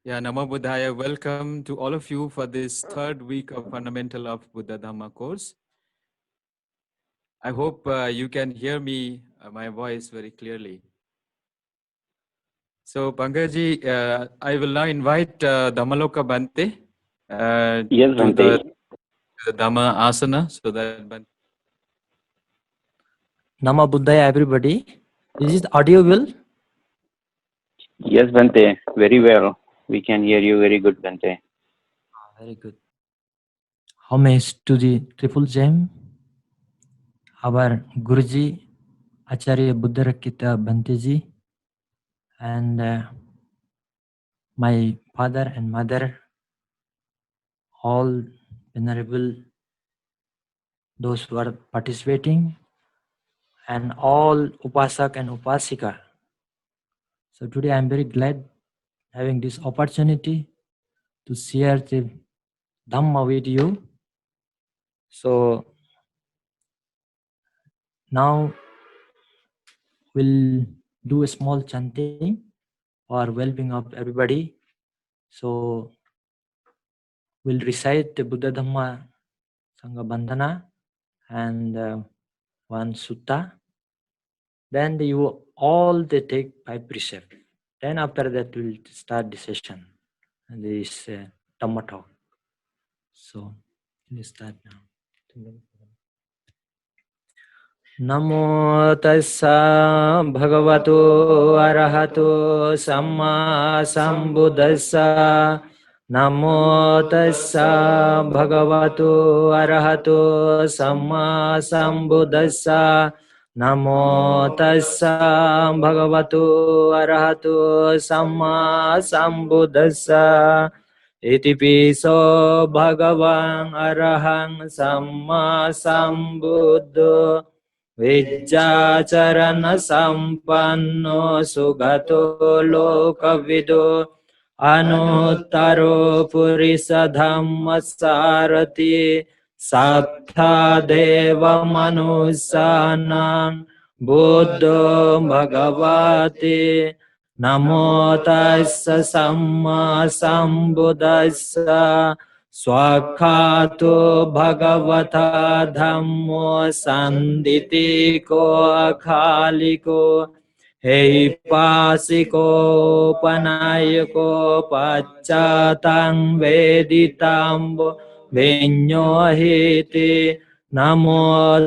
Yeah, Namo Buddhaya. Welcome to all of you for this third week of Fundamental of Buddha-Dhamma course. I hope you can hear me, my voice very clearly. So, Pankaji, I will now invite Dhammaloka Bante Yes, to Bhante. the Dhamma Asana so that Bante. Nama Buddhaya, everybody. Is it audible? Yes, Bhante. Very well. We can hear you very good, Bhante. Very good. Homage to the Triple Gem, our Guruji, Acharya Buddharakita Bhanteji, and my father and mother, all venerable, those who are participating, and all Upasak and Upasika. So today I am very glad having this opportunity to share the Dhamma with you. So now we'll do a small chanting for well-being of everybody. So we'll recite the Buddha-Dhamma Sangha Bandhana and one sutta. Then you all they take 5 precepts. Then after that we'll start the session. And this Dhamma talk. So we'll start now. Namo tassa bhagavato arahato samma sambuddhassa. Namo tassa bhagavato arahato samma sambuddhassa. Namo tassa bhagavato arahato samma sambuddhassa. Iti piso bhagavan arahang samma sambuddho. Vijjacharana sampanno sugato lokavido anuttaro purisa dhamma sarati sattha deva manusanam buddho bhagavate namo tassa samma sambuddhassa Swakhato bhagavata dhammo sanditiko akhaliko heipasiko panayako paccatang veditambo vinyohiti namo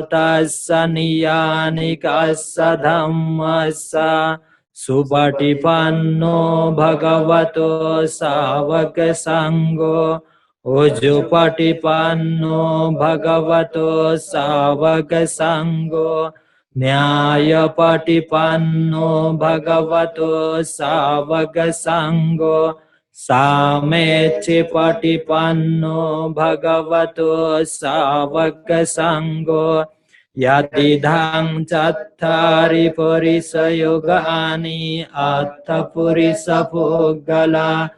tassa niyanikassa dhammassa supatipanno bhagavato savaka sangho Ujupatipanno bhagavato savaka sangho Nyayapatipanno bhagavato savaka sangho Samettipatipanno bhagavato savaka sangho Yatidhang cattari purisa yogani atta purisa puggala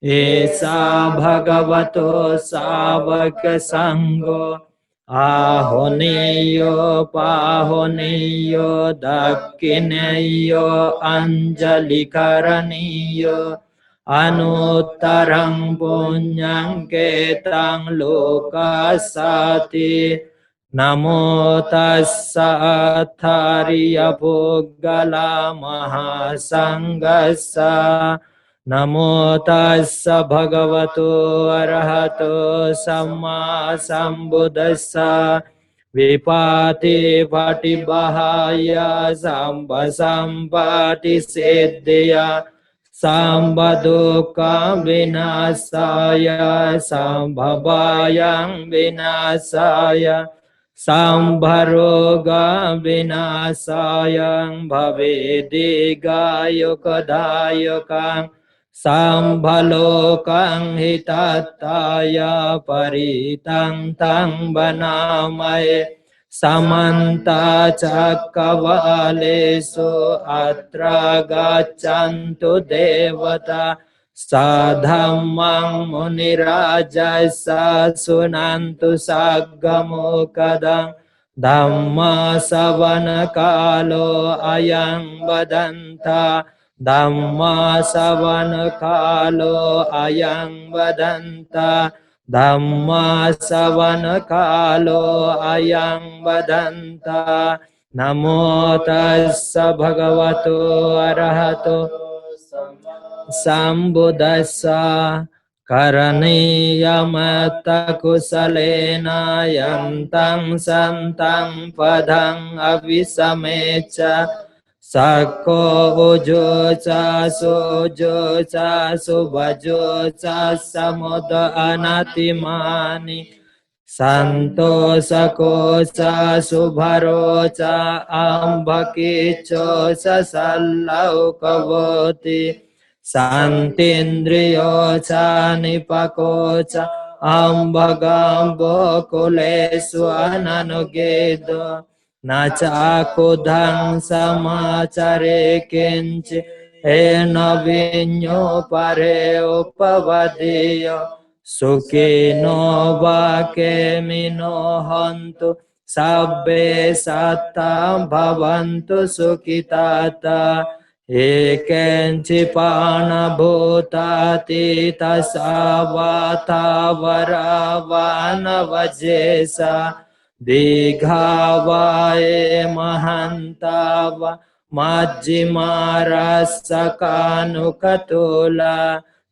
Esa bhagavato savaka sangho ahoneyo pahoneyo dakkineyo anjalikaraniyo anuttarang punyang ketang lokasati namo tassa attariya puggala mahasanggassa Namo tassa bhagavato arahato samma sambuddhassa vipati patibahaya samba sampati siddhya samba dukkha vinasaya sambhavayang vinasaya sambharoga vinasayang bhavedigayokadayokang Sambhalokang hitataya paritang tang banamaye samanta cakkavalesu atra gaccantu devata sadhammang munirajasa sunantu saggamukadang Dhamma savana kalo ayang badanta Dhamma savana kalo ayang vadanta. Dhamma savana kalo ayang vadanta. Namo tassa bhagavato arahato sambuddhassa. Karaniyamatta kusalena yantang santang padang avisamecha. Sakko ujo cha sujo cha subajo cha samoda anatimani. Santo sako cha subharo cha ambhakicho sa sallau kavoti. Santindriyo cha nipako cha ambagambo kulesu ananugedo. Nacha kudang samacare kinchi ena vinyo pare upavadiyo. Sukino vake mino hantu sabbe satta bhavantu sukitata. Ekenchi pana bhutati tasavata varavana vajesa. Dighavae mahantava majjimarassakanukatula.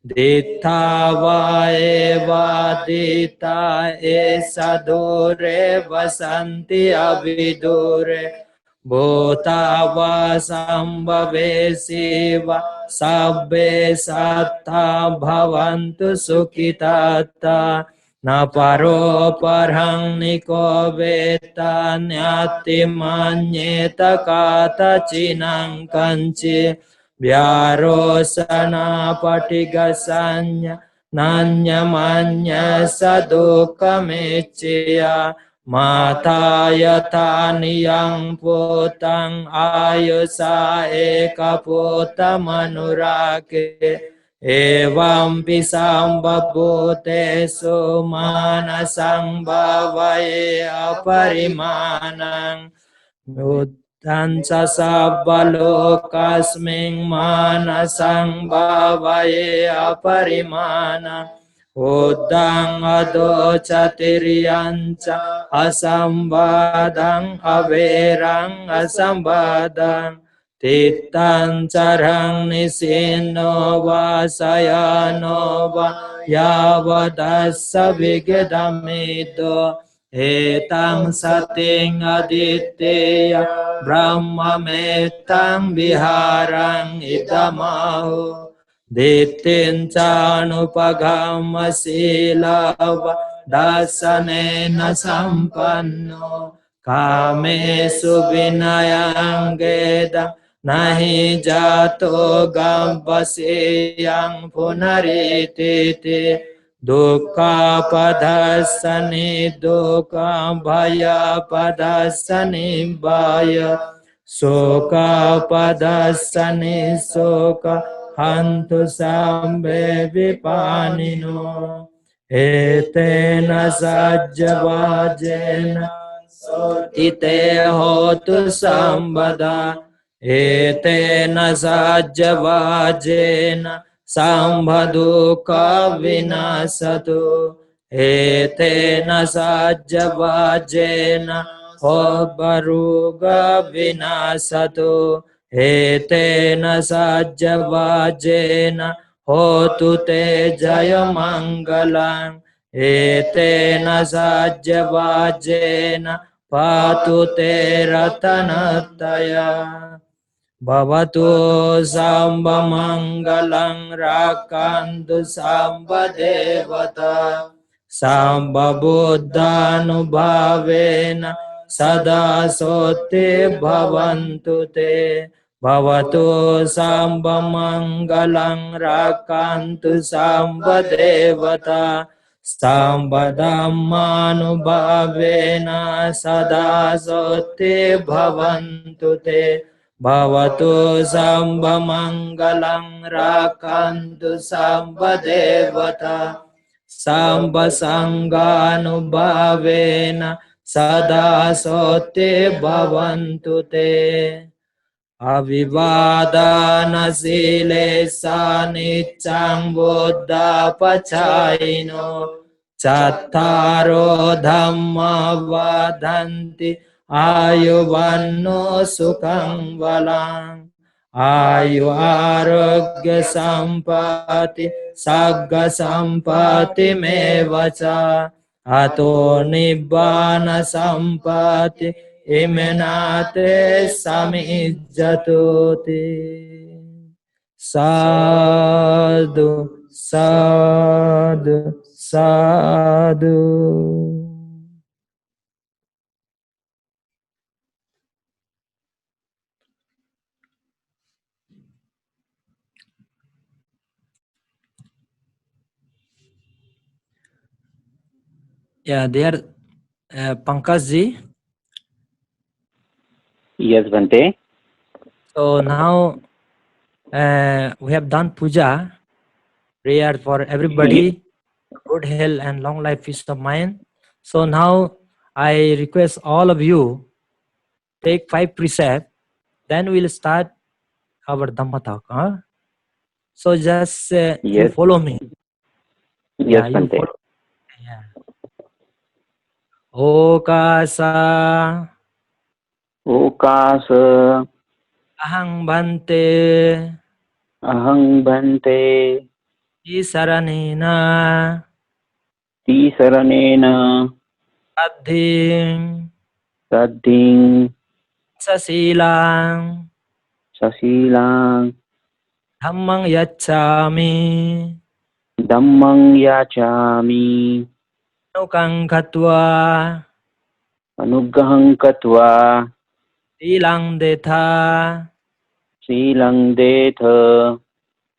Dittavae vadita esadure vasanti avidure. Bhutava sambhavesiva sabbe satta bhavantu sukhitata. Na paro parhang niko veta nyati manyeta kata cinang kanci. Vyarosana patigasanya nanya manya saduka meccia. Mataya taniyang putang ayusa eka puta manurake. Evam pisam babute sumanasang bhavaye aparimanang. Uttansa sabbalokasming manasang bhavaye aparimanang. Uddang ado chatiryancha asambadang averang asambadang. Tittan charang nisino vasayano va yavadassa vigedamido. Etang sating aditya brahma metang viharang idamahu. Dittin chanupagama silava dasanena sampanno. Kamesu vinayang gedang nahi jato gambasiyang punarititi. Dukkha padasani dukkha bhaya padasani bhaya. Soka padasani soka hantu sambe vipanino. Etena sajjavajena sotite hotu sambada. Etena sajjavajena sambhaduka vinasatu. Etena sajjavajena hobaruga vinasatu. Etena sajjavajena hotu te jaya mangalang. Etena sajjavajena patu te ratanataya. Bhavatu samba mangalang rakantu samba devata. Samba buddhanubhavena sada sote bhavantu te. Bhavatu samba mangalang rakantu samba devata. Samba dhammanubhavena sada sote bhavantu te. Bhavatu samba mangalang rakantu samba devata. Samba sanganubhavena sada sote bhavantu te. Avivadana silesa niccang buddha pachayino Chattaro dhamma vadanti ayuvanno sukhang balang Ayu arogya sampati sagga sampati mevacha Ato nibbana sampati imenate samijjatoti sadhu sadhu sadhu. Yeah, there, Pankaj-ji. Yes, Bhante. So now we have done puja, prayer for everybody, good health and long life, peace of mind. So now I request all of you take 5 precepts, then we'll start our Dhamma talk. Huh? So just you Yes. follow me. Yes, Yeah, you Bhante. follow. Yeah. Okasa Okasa ahang bante ahang bhante isaranena tisaranena adhing saddhing sasilang sasilang dhammang yacchami dhammang yachami nukang katva anugraham katva silang detha silang detha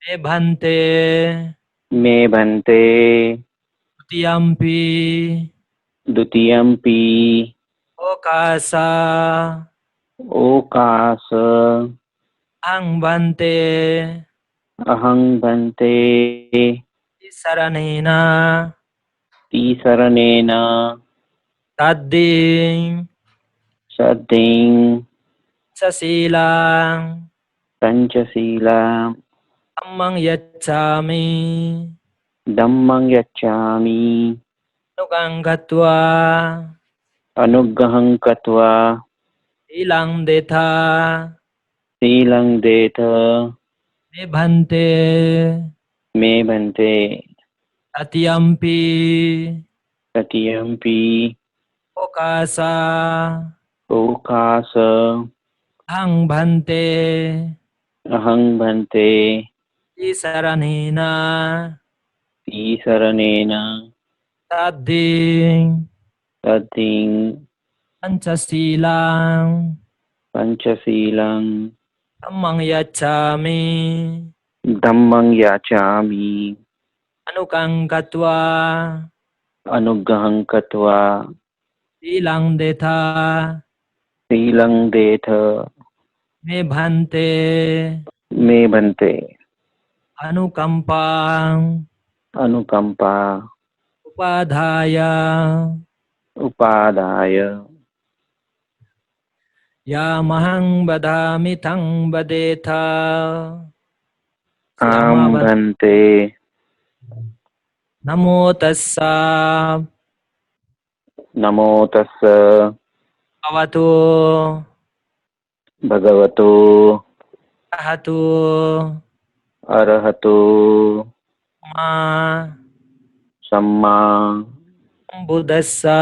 me bhante me bhante tiyampi dutiyampi okasa okasa ahang bante ahang bhante isaranena tisaranena tadding saddhing sasilang panchasila dhammang yacchami dhammang yachami nukang katva anugraham katva silang detha silang detha me bhante me bhante tatiyampi tatiyampi okasa okasa ahang bhante ahang bhante isaranena tisaranena tadding saddhing panchasilang panchasilang dhammang yacchami dhammang yachami anukang katva anugraham katva silang detha silang detha me bhante me bhante anukampang anukampa upadhaya upadaya yamahang badami tang badetha am Yama bhante namo tassa namo tassa bhavatu bhagavato ahatu arahato ma samma buddhassa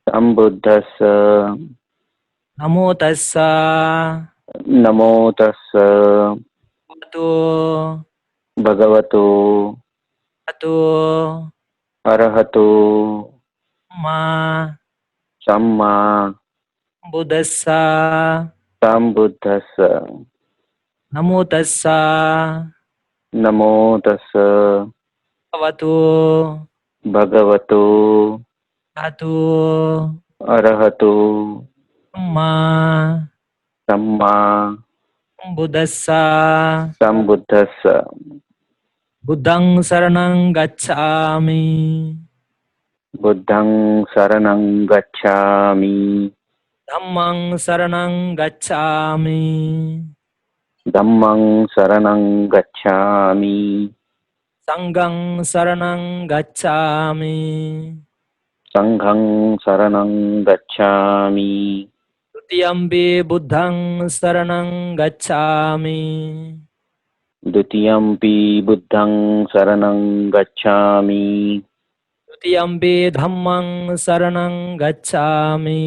sambuddhassa namo tassa namo tassa bhavatu bhagavato ahatu arahato ma samma buddhassa sambuddhassa namo tassa namo tassa bhavatu bhagavato ahatu arahato ma samma buddhassa sambuddhassa buddhang saranang gacchami buddhang saranang gacchami Dhammang saranang gacchami. Dhammang saranang gacchami. Sanghang saranang gacchami. Sanghang saranang gacchami. Tutiyampi buddhang saranang gacchami. Dutiyampi buddhang saranang gacchami. Tutiyampi dhammang saranang gacchami.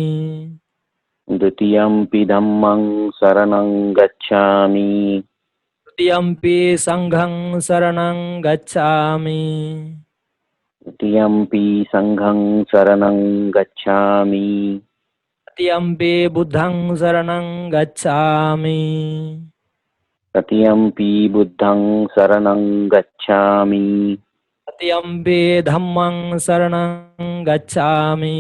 Dutiyampi dhammang saranang gacchami. Tutiyampi sanghang saranang gacchami. Dutiyampi sanghang saranang gacchami. Tutiyampi buddhang saranang gacchami. Tatiyampi buddhang saranang gacchami. Tutiyampi dhammang saranang gacchami.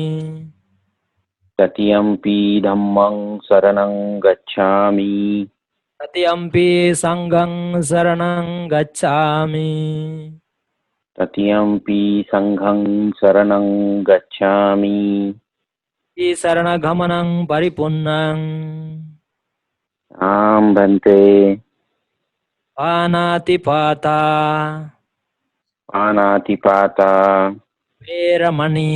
Tatiyampi dhammang saranang gacchami. Tutiyampi sanghang saranang gacchami. Tatiyampi sanghang saranang gacchami. Sarana-gamanang paripunnang. Bhante. Panatipata. Panatipata. Veramani.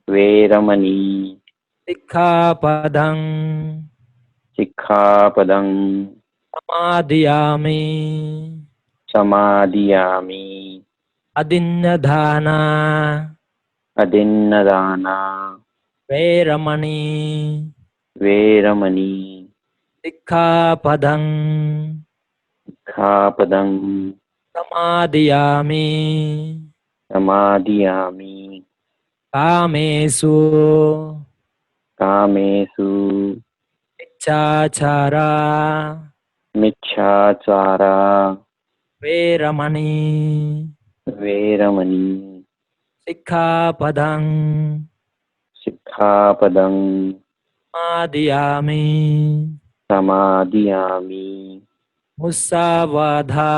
Veramani. Sikkhapadang. Sikkhapadang. Samadhiyami. Samadhiyami. Adinnadhana. Adinnadana. Veramani. Veramani. Sikkhapadang. Sikkhapadang. Samadhiyami. Samadhiyami. Kamesu. Kamesu. Ichchāchārā. Micchāchāra. Veramani. Veramani. Sikkhapadang. Sikkhapadang. Samadhiyami. Samadhiyami. Musavādha.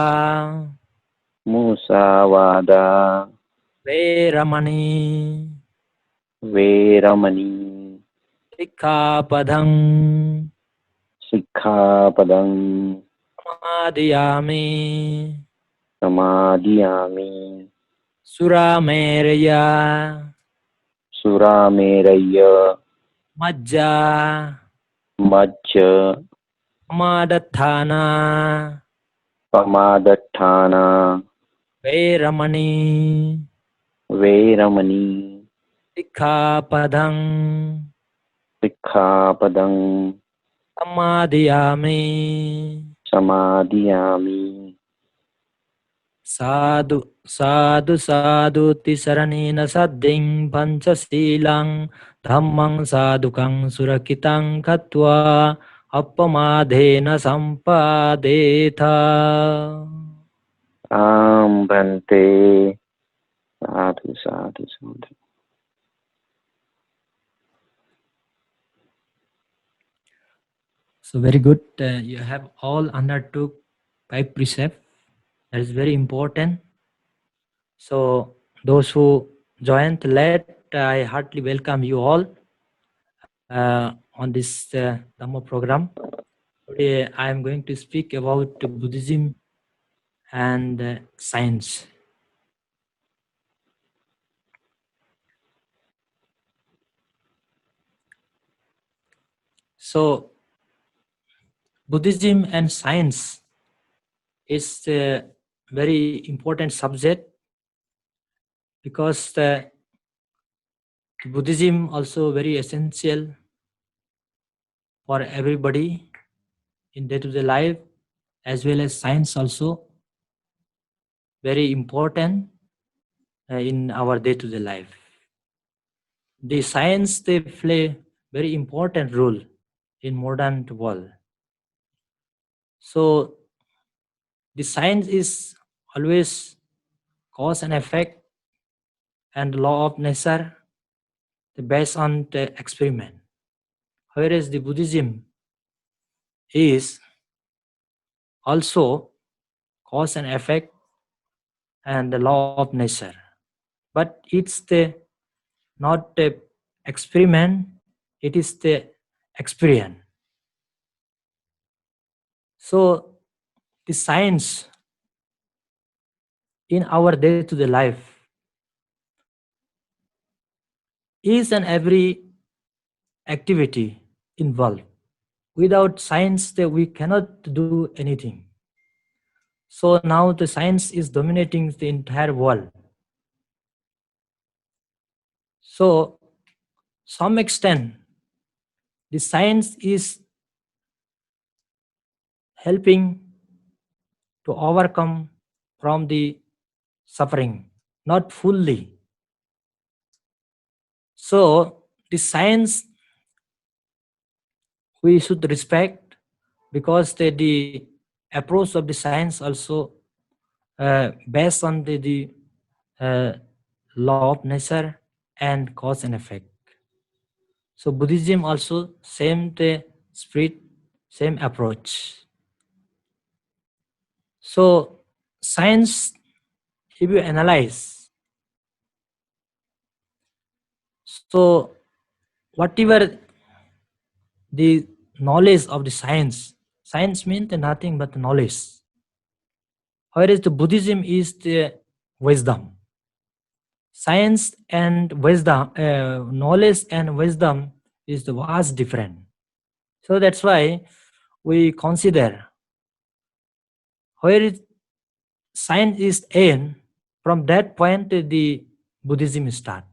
Musavada. Veramani. Veramani. Sikkhapadang. Sikkhapadang. Samadhiyami. Samadhiyami. Surameraya. Surameraya. Majja. Majja. Samadatthana. Pamadatthana. Veramani. Veramani. Sikkhapadang. Sikkhapadang. Samadhiyami. Samadhiyami. Sadhu, sadhu, sadhu, tisaranena saddhing panchasilang dhammang sadhukang surakitang katva appamadhena sampadetha. Bhante. Sadhu, sadhu, sadhu. So very good. You have all undertook 5 precepts. That is very important. So those who joined late, I heartily welcome you all on this Dhamma program. Today I am going to speak about Buddhism and science. So Buddhism and science is a very important subject because Buddhism also very essential for everybody in day-to-day life, as well as science also very important in our day-to-day life. The science, they play very important role in modern world. So the science is always cause and effect and law of nature based on the experiment. Whereas the Buddhism is also cause and effect and the law of nature. But it's the not the experiment it is the experience. So the science in our day-to-day life, each and every activity involved. Without science, we cannot do anything. So now the science is dominating the entire world. So, some extent, the science is helping to overcome from the suffering, not fully. So, the science we should respect, because the approach of the science also based on the law of nature and cause and effect. So Buddhism also same the spirit, same approach. So science, if you analyze, so whatever the knowledge of the science, science means nothing but knowledge. Whereas the Buddhism is the wisdom. Science and wisdom, knowledge and wisdom is the vast different. So that's why we consider where is science is end, from that point the Buddhism start.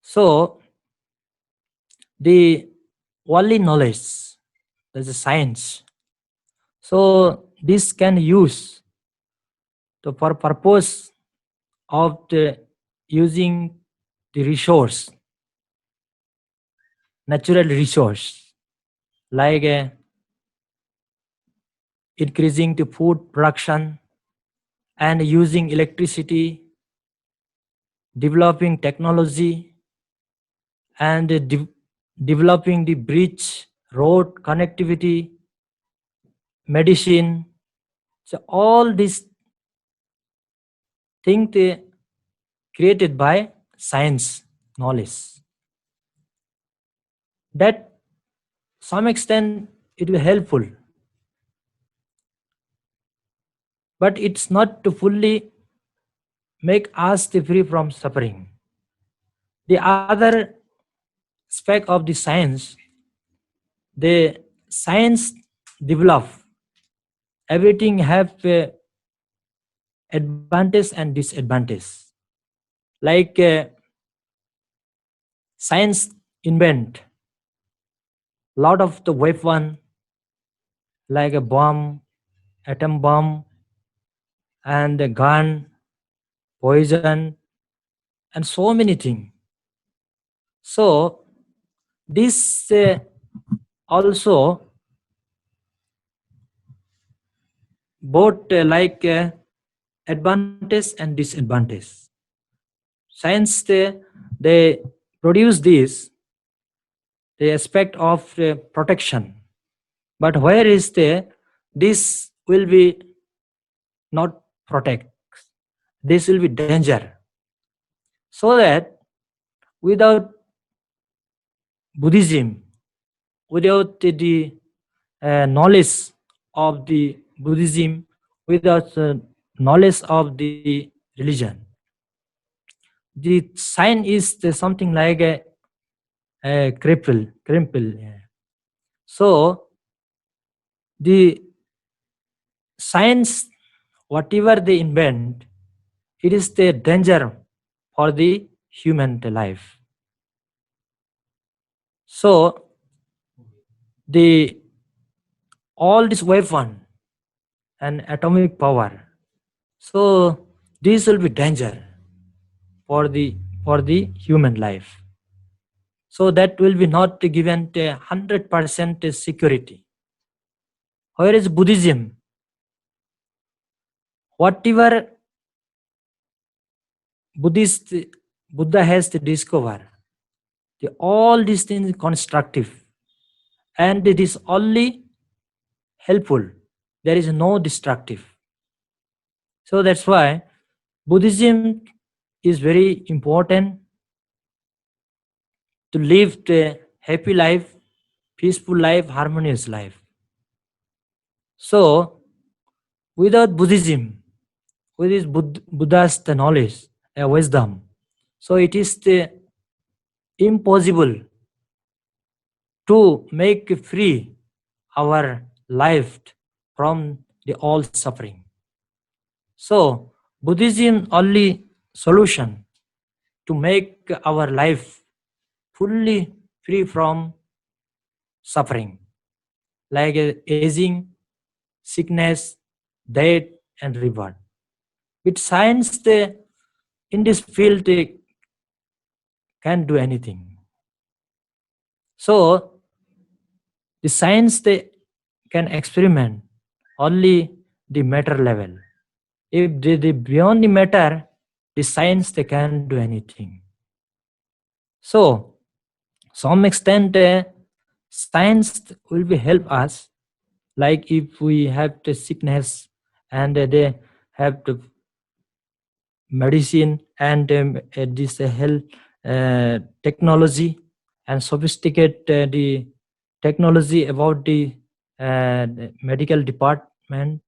So the only knowledge, that's a science. So this can use for purpose of the using the resource, natural resource, like increasing the food production and using electricity, developing technology, and developing the bridge, road connectivity, medicine. So all these things created by science knowledge. That some extent it will helpful, but it's not to fully make us free from suffering. The other aspect of the science develop, everything have advantage and disadvantage. Like science invent lot of the weapon, like a bomb, atom bomb, and a gun, poison, and so many things. So this also both advantage and disadvantage. Science they produce this the aspect of protection, but where is this will be not protect, this will be danger. So that without Buddhism, without the knowledge of the Buddhism, without knowledge of the religion, the sign is something like a cripple. Yeah. So the science, whatever they invent, it is the danger for the human life. So the all this weapon and atomic power, so this will be danger for the human life. So that will be not given 100% security. Whereas Buddhism, whatever Buddha has to discover, all these things constructive, and it is only helpful. There is no destructive. So that's why Buddhism is very important to live a happy life, peaceful life, harmonious life. So, without Buddhism, with this Buddha's the knowledge, wisdom, so it is impossible to make free our life from the all suffering. So, Buddhism only solution to make our life fully free from suffering, like aging, sickness, death, and rebirth. With science, in this field, they can't do anything. So, the science they can experiment only the matter level. If they beyond the matter, the science they can't do anything. So, some extent, science will be help us. Like if we have the sickness and they have the medicine and this health technology and sophisticate the technology about the medical department,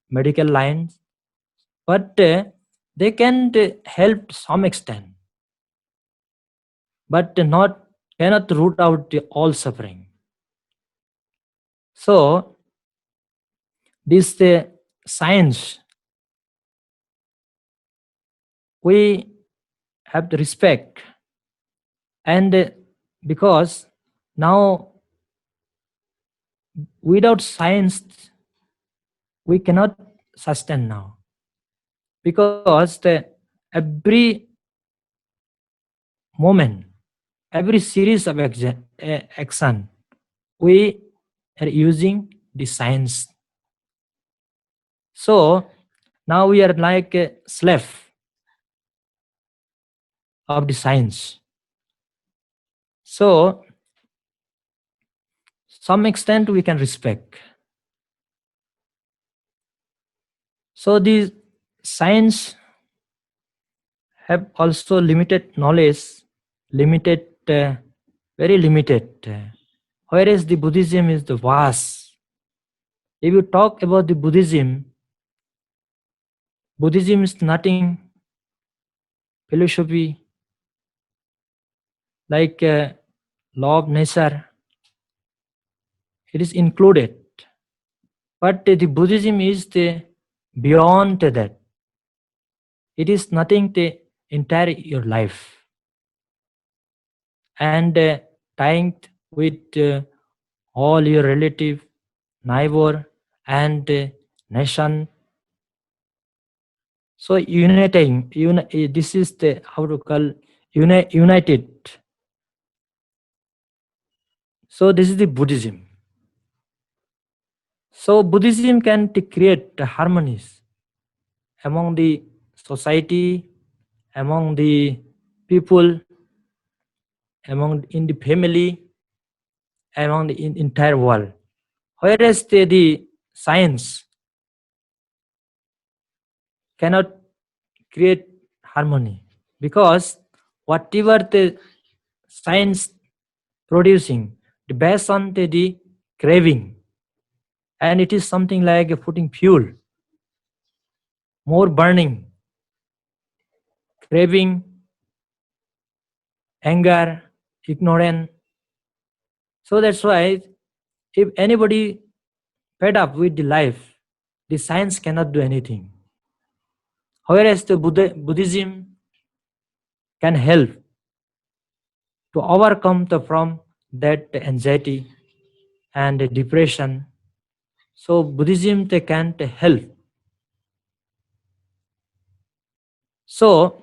medical lines, but they can help to some extent, but not cannot root out the all suffering. So this science we have to respect, and because now without science we cannot sustain now, because every moment, every series of action we are using the science. So now we are like a slave of the science. So some extent we can respect. So the science have also limited knowledge, limited, very limited. Whereas the Buddhism is the vast. If you talk about the Buddhism is nothing philosophy like law of nature. It is included, but the Buddhism is the beyond that. It is nothing the entire your life, and tying with all your relative, neighbor, and nation. So uniting, this is the how to call united. So this is the Buddhism. So Buddhism can create harmonies among the society, among the people, among in the family, among the entire world. Whereas the science cannot create harmony, because whatever the science producing, based on the craving, and it is something like putting fuel, more burning, craving, anger, ignorance. So that's why if anybody fed up with the life, the science cannot do anything. Whereas the Buddhism can help to overcome from that anxiety and depression. So Buddhism they can't help. So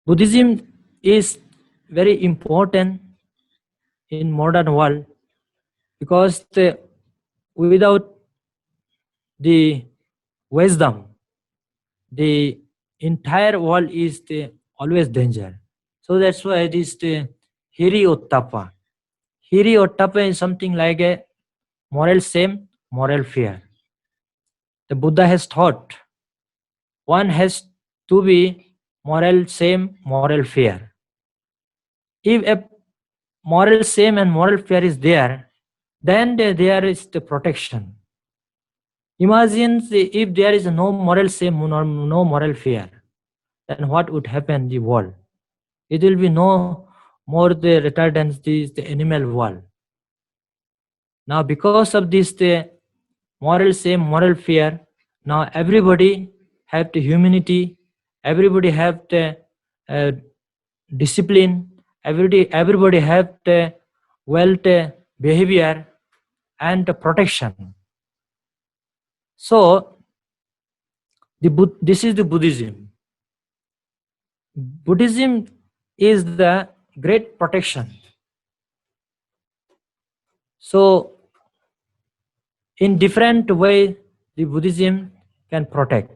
Buddhism is very important in modern world, because without the wisdom, the entire world is always danger. So that's why it is the hiri ottapa. Hiri ottapa is something like a moral shame, moral fear. The Buddha has taught one has to be moral shame, moral fear. If a moral shame and moral fear is there, then there is the protection. Imagine if there is no moral shame nor no moral fear, then what would happen in the world? It will be no more the retardance, the animal world. Now because of this the moral shame, moral fear, now everybody have the humanity, everybody have the uh, discipline, everybody have the wealth behavior and the protection. So this is the Buddhism. Buddhism is the great protection. So in different way the Buddhism can protect.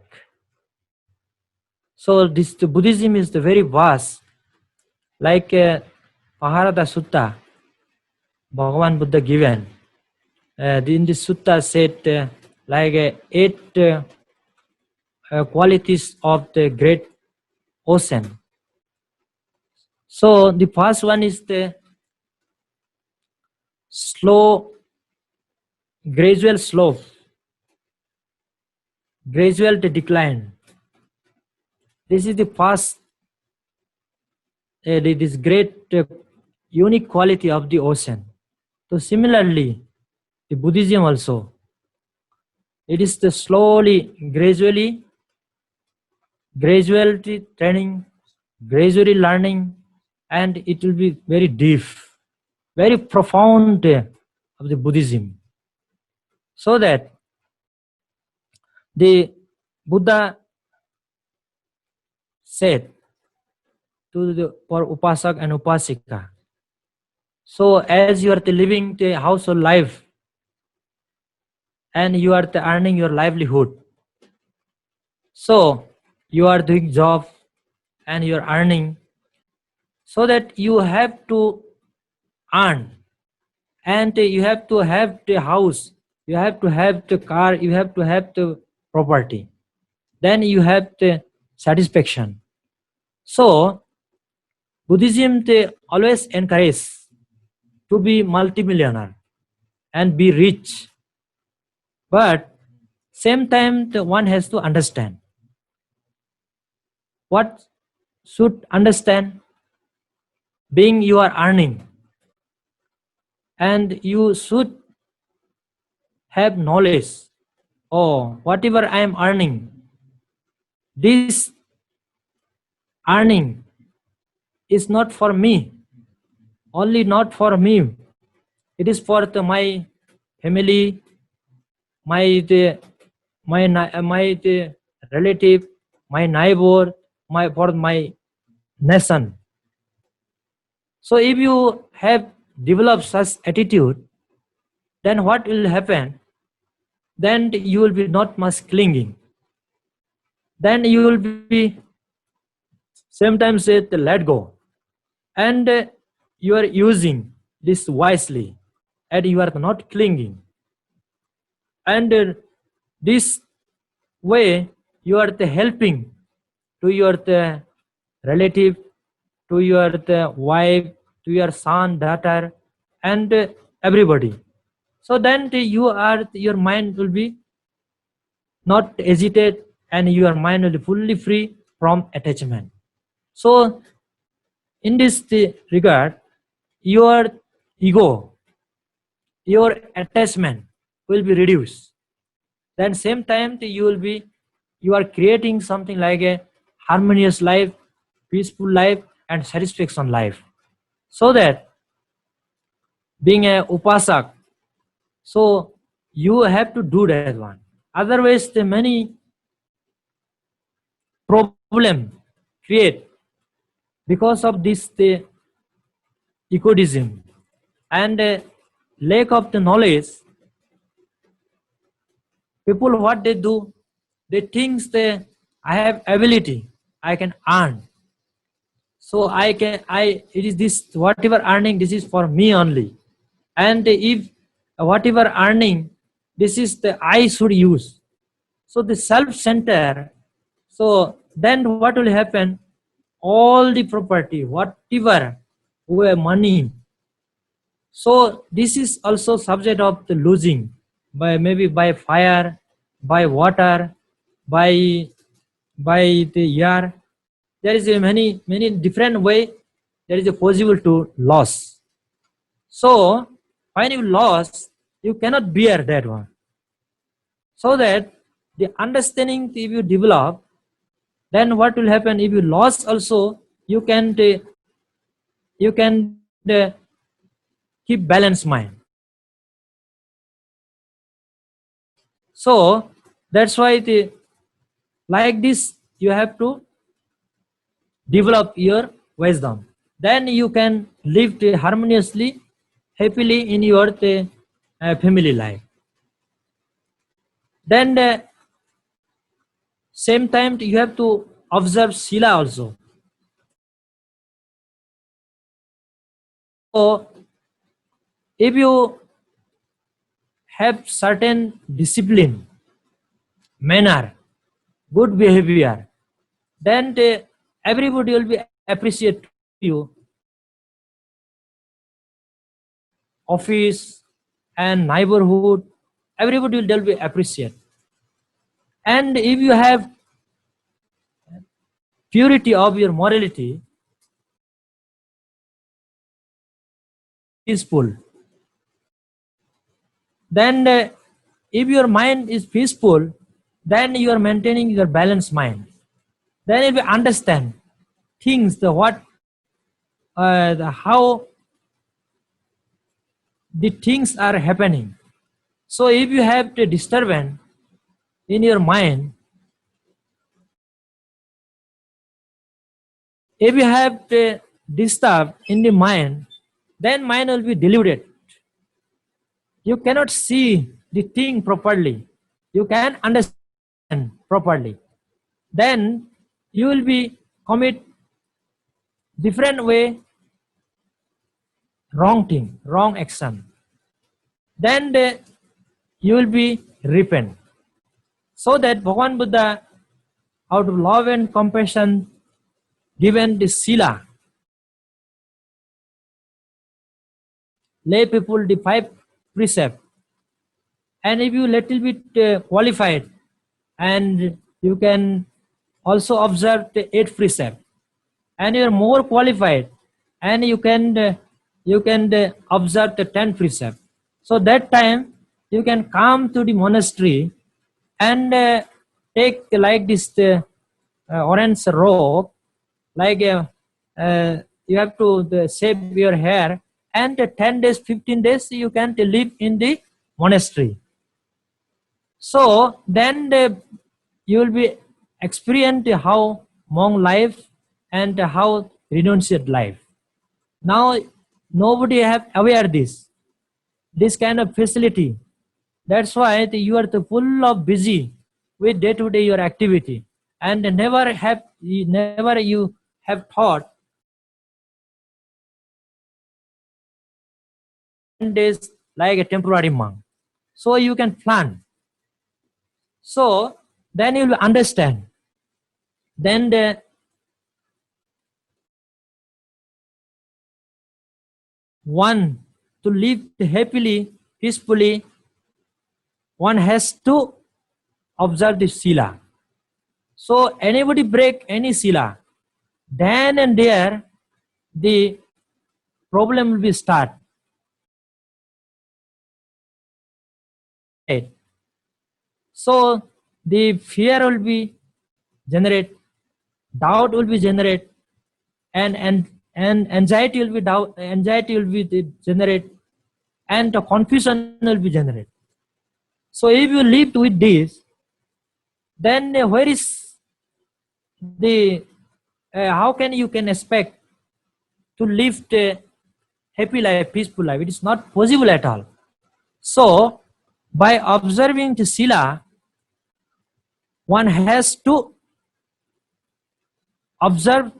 So the Buddhism is the very vast, like Paharada Sutta, Bhagavan Buddha given. In the sutta said like 8 qualities of the great ocean. So the first one is the slow, gradual slope, gradual decline. This is the first, this great unique quality of the ocean. So similarly, the Buddhism also, it is the slowly, gradually training, gradually learning, and it will be very deep, very profound of the Buddhism. So that the Buddha said to the for Upasak and Upasika, so as you are living the household life and you are earning your livelihood, so you are doing job and you are earning, so that you have to earn and you have to have the house, you have to have the car, you have to have the property, then you have the satisfaction. So Buddhism they always encourage to be multimillionaire and be rich, but same time the one has to understand what should understand, being you are earning and you should have knowledge. Oh, whatever I am earning, this earning is not for me, only not for me. It is for my family, my relative, my neighbor, for my nation. So if you have developed such attitude, then what will happen? Then you will be not much clinging. Then you will be sometimes say let go, and you are using this wisely, and you are not clinging, and this way you are helping to your relative, to your wife, to your son, daughter, and everybody. So then your mind will be not hesitate, and your mind will be fully free from attachment. So in this regard, your ego, your attachment will be reduced. Then same time you are creating something like a harmonious life, peaceful life, and satisfaction life. So that being a upasak, so you have to do that one. Otherwise, the many problem create because of this the egoism and lack of the knowledge. People what they do, they think I have ability, I can earn, so it is this whatever earning, this is for me only, and if whatever earning, this is the I should use. So the self-center. So then what will happen? All the property, whatever who have money. So this is also subject of the losing, by maybe by fire, by water, by the air. There is a many different way. There is a possible to loss. So when you lost, you cannot bear that one. So that the understanding if you develop, then what will happen if you lost also, you can keep balanced mind. So that's why like this you have to develop your wisdom. Then you can live harmoniously, happily in your family life. Then same time you have to observe sila also. So if you have certain discipline, manner, good behavior, then everybody will be appreciate you. Office and neighborhood, everybody will be appreciate. And if you have purity of your morality, peaceful, then if your mind is peaceful, then you are maintaining your balanced mind. Then if you understand things, how the things are happening. So if you have the disturbance in your mind, if you have the disturb in the mind, then mind will be deluded. You cannot see the thing properly. You can understand properly. Then you will be commit different way, wrong thing, wrong action. Then you will be repent. So that Bhagavan Buddha, out of love and compassion, given the sila, lay people the 5 precepts. And if you little bit qualified, and you can also observe the 8 precepts, and you are more qualified, and you can observe the 10 precepts. So that time you can come to the monastery and take like this orange robe, like you have to shave your hair, and 10 days, 15 days you can live in the monastery. So then you will be experience how monk life and how renunciate life. Now nobody have aware this kind of facility. That's why you are full of busy with day to day your activity, and never you have thought 10 days like a temporary monk. So you can plan. So then you will understand. Then one to live happily, peacefully, one has to observe the sila. So anybody break any sila, then and there the problem will be start. So the fear will be generate, doubt will be generate, and anxiety will be generate, and the confusion will be generate. So if you live with this, then where is the how can you expect to live a happy life, peaceful life? It is not possible at all. So by observing the sila, one has to observe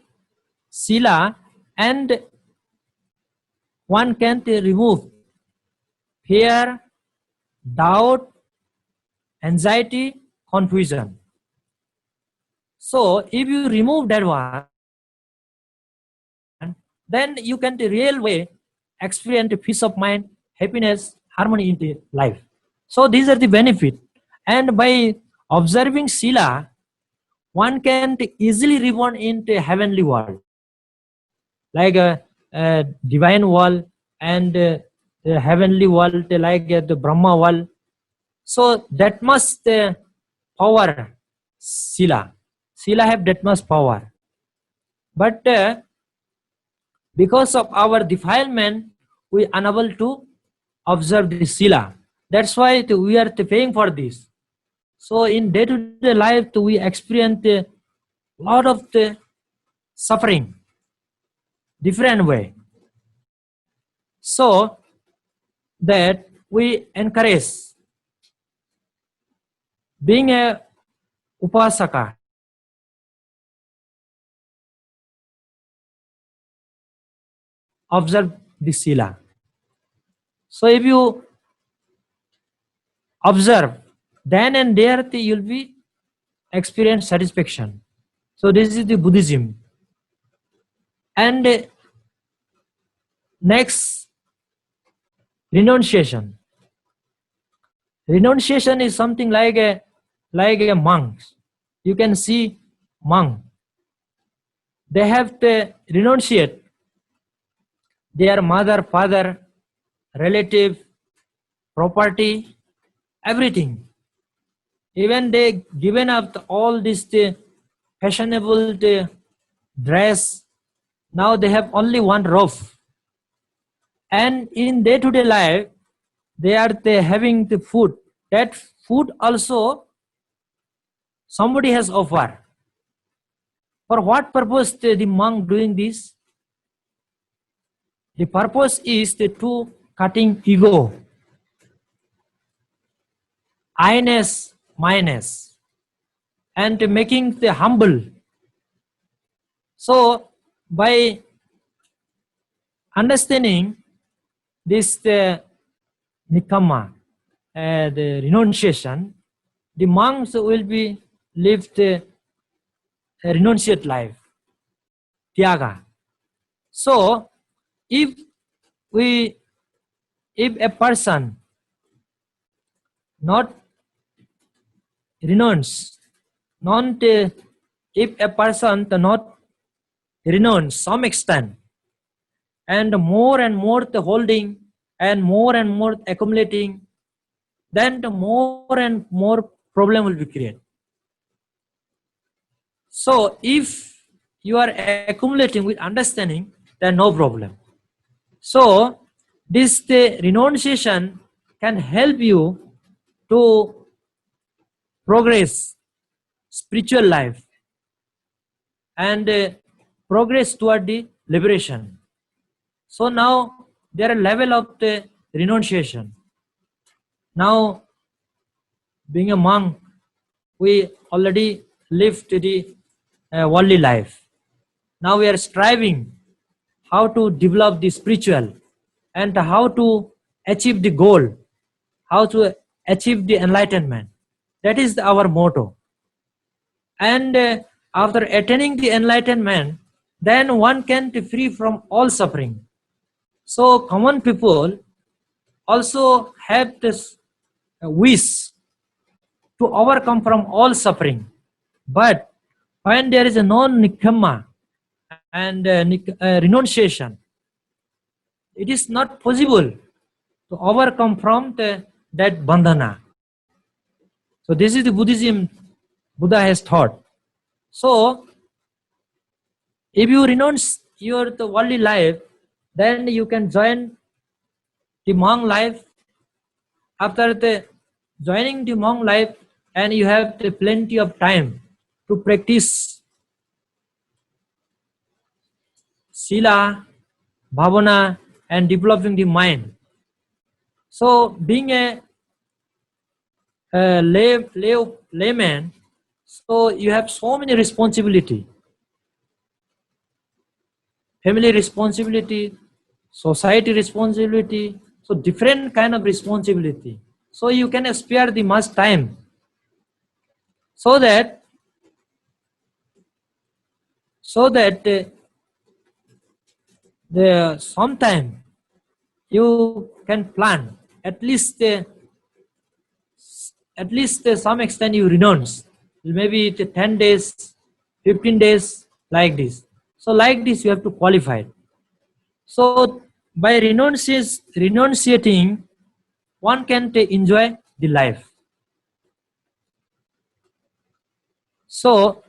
sila, and one can remove fear, doubt, anxiety, confusion. So if you remove that one, then you can the real way experience peace of mind, happiness, harmony in the life. So these are the benefit. And by observing sila, one can easily reborn into a heavenly world, like a divine world, and the heavenly world, like the Brahma world. So that must power sila. Sila have that much power. But because of our defilement, we unable to observe the sila. That's why we are paying for this. So in day-to-day life, we experience a lot of the suffering, different way. So that we encourage being a upasaka, observe the sila. So if you observe, then and there you'll be experience satisfaction. So this is the Buddhism. And next, renunciation. Renunciation is something like a monk. You can see monk. They have to renunciate their mother, father, relative, property, everything. Even they given up all this fashionable dress. Now they have only one roof. And in day-to-day life, they are having the food. That food also somebody has offered. For what purpose the monk doing this? The purpose is to cutting ego, I-ness, my-ness, and making the humble. So by understanding this nikama, the renunciation, the monks will be lived a renunciate life, tyaga. So if a person not renounce, if a person not renounce some extent, and more the holding and more accumulating, then the more and more problem will be created. So if you are accumulating with understanding, then no problem. So this the renunciation can help you to progress spiritual life and progress toward the liberation. So now there are level of the renunciation. Now being a monk, we already lived the worldly life. Now we are striving how to develop the spiritual and how to achieve the goal, how to achieve the enlightenment. That is our motto. And after attaining the enlightenment, then one can be free from all suffering. So common people also have this wish to overcome from all suffering. But when there is a non-nikama and renunciation, it is not possible to overcome from that bandhana. So this is the Buddhism Buddha has taught. So if you renounce the worldly life, then you can join the monk life. After joining the monk life, and you have plenty of time to practice sila, bhavana, and developing the mind. So being a layman, so you have so many responsibility, family responsibility, society responsibility, so different kind of responsibility. So you can spare the much time so that sometime you can plan at least some extent you renounce, maybe 10 days, 15 days, like this. So like this you have to qualify. So by renunciating, one can enjoy the life. So,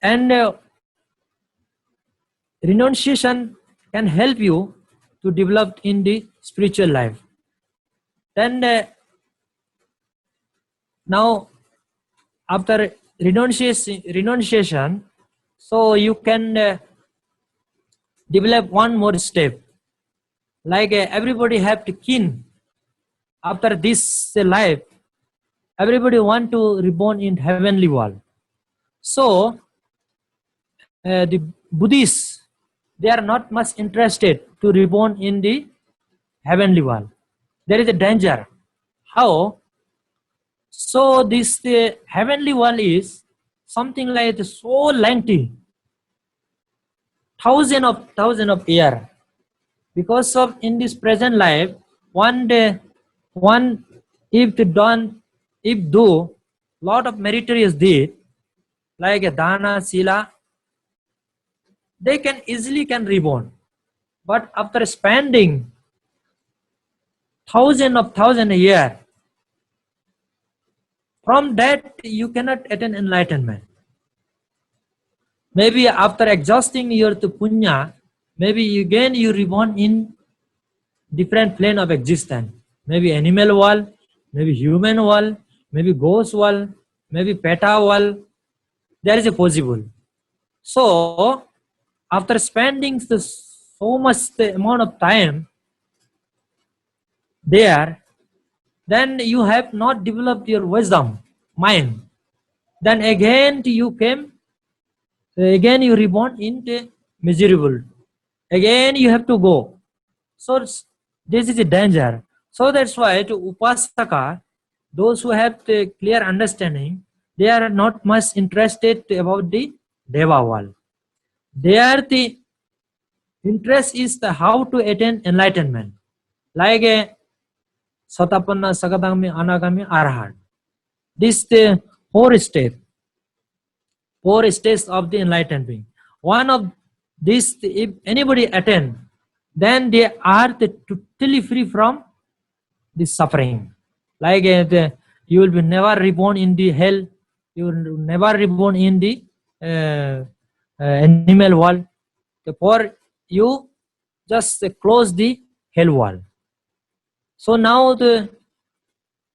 and renunciation can help you to develop in the spiritual life. Then now after renunciation, so you can develop one more step. Like everybody have to keen after this life, everybody want to reborn in heavenly world. So the Buddhists, they are not much interested to reborn in the heavenly world. There is a danger. How? So this heavenly world is something like so lengthy, thousand of years. Because of in this present life, one day, one if do lot of meritorious deed like a dana, sila, they can easily reborn. But after spending thousand a year, from that you cannot attain enlightenment. Maybe after exhausting your punya, maybe again you reborn in different plane of existence. Maybe animal world, maybe human world, maybe ghost world, maybe peta world. There is a possible. So after spending so much amount of time there, then you have not developed your wisdom, mind. Then again you reborn into miserable. Again you have to go. So this is a danger. So that's why to upasaka, those who have the clear understanding, they are not much interested about the deva world. Their the interest is how to attain enlightenment. Like a Satapanna, Sakadami, Anagami, Arhat. This the four states of the enlightened being. One of this, if anybody attain, then they are totally free from the suffering. Like you will be never reborn in the hell. You will never reborn in the animal world. Therefore, you just close the hell world. So now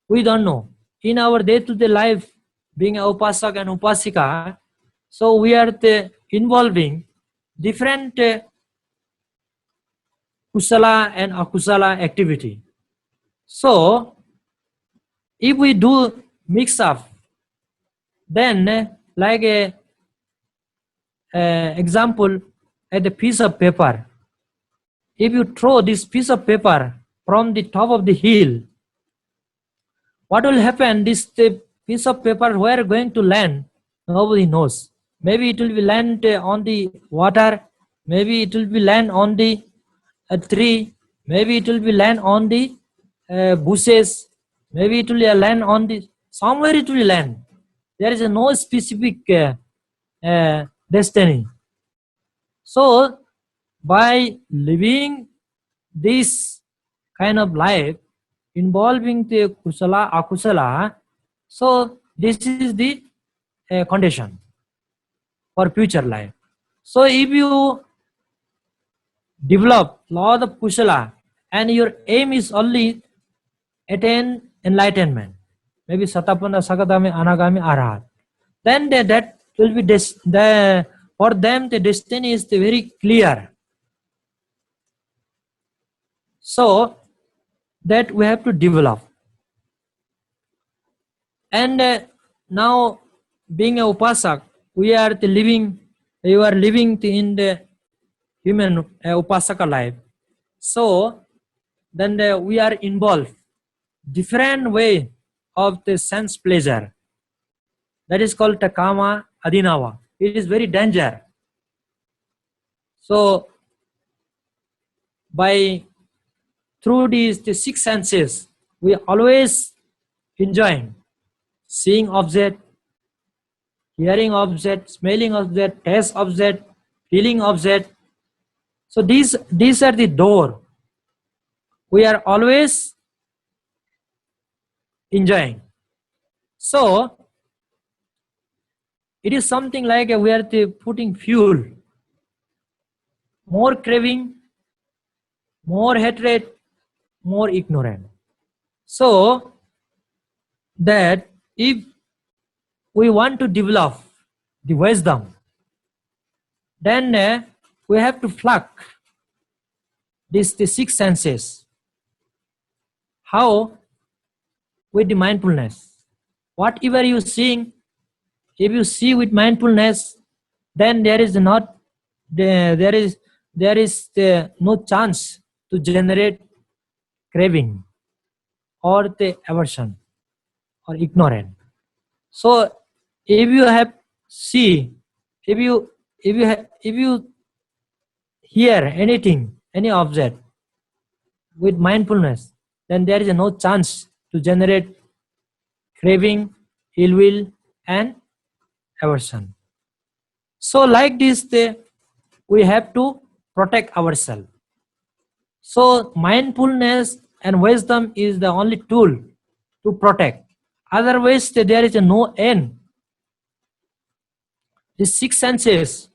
we don't know. In our day-to-day life, being a upasak and upasika, so we are involving different kusala and akusala activity. So if we do mix up, then like a example, at a piece of paper, if you throw this piece of paper from the top of the hill, what will happen? This piece of paper where going to land, nobody knows. Maybe it will be land on the water, maybe it will be land on the tree, maybe it will be land on the bushes, maybe it will be land on the somewhere it will land. There is no specific destiny. So by living this kind of life involving the kusala akusala, so this is the condition for future life. So if you develop lot of kusala and your aim is only attain enlightenment, maybe satapana, sakadami, anagami, arhat, then that will be for them the destiny is very clear. So that we have to develop. And now being a upasak, you are living in the human upasaka life. So then we are involved different way of the sense pleasure. That is called takama adinava. It is very danger. So through the six senses, we always enjoying seeing object, hearing object, smelling object, taste object, feeling object. So these are the door. We are always enjoying. So it is something like we are putting fuel, more craving, more hatred, more ignorant. So that if we want to develop the wisdom, then we have to pluck the six senses. How? With the mindfulness. Whatever you seeing, if you see with mindfulness, then there is no chance to generate craving or the aversion or ignorance. So if you hear anything, any object with mindfulness, then there is no chance to generate craving, ill will, and aversion. So like this, we have to protect ourselves. So mindfulness and wisdom is the only tool to protect. Otherwise, there is no end. The six senses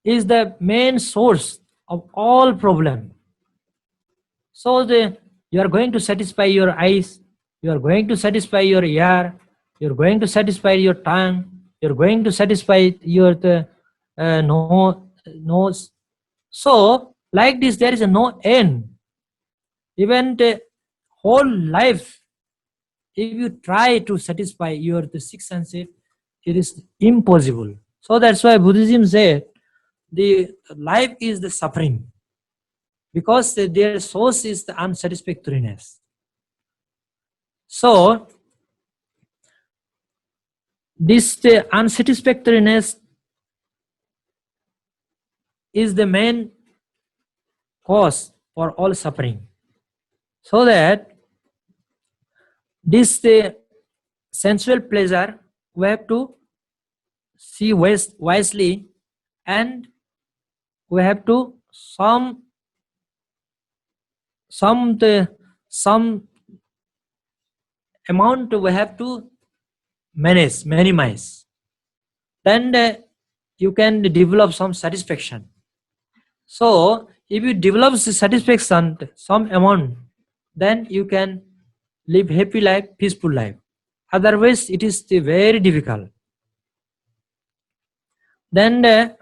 is the main source of all problem. So you are going to satisfy your eyes, you are going to satisfy your ear, you are going to satisfy your tongue, you are going to satisfy your nose. So like this, there is no end. Even the whole life, if you try to satisfy the six senses, it is impossible. So that's why Buddhism said the life is the suffering, because their source is the unsatisfactoriness. So this unsatisfactoriness is the main cause for all suffering. So that this sensual pleasure we have to see wisely, and we have to some amount we have to minimize. Then you can develop some satisfaction. So if you develop the satisfaction, some amount, then you can live happy life, peaceful life. Otherwise, it is very difficult. Then the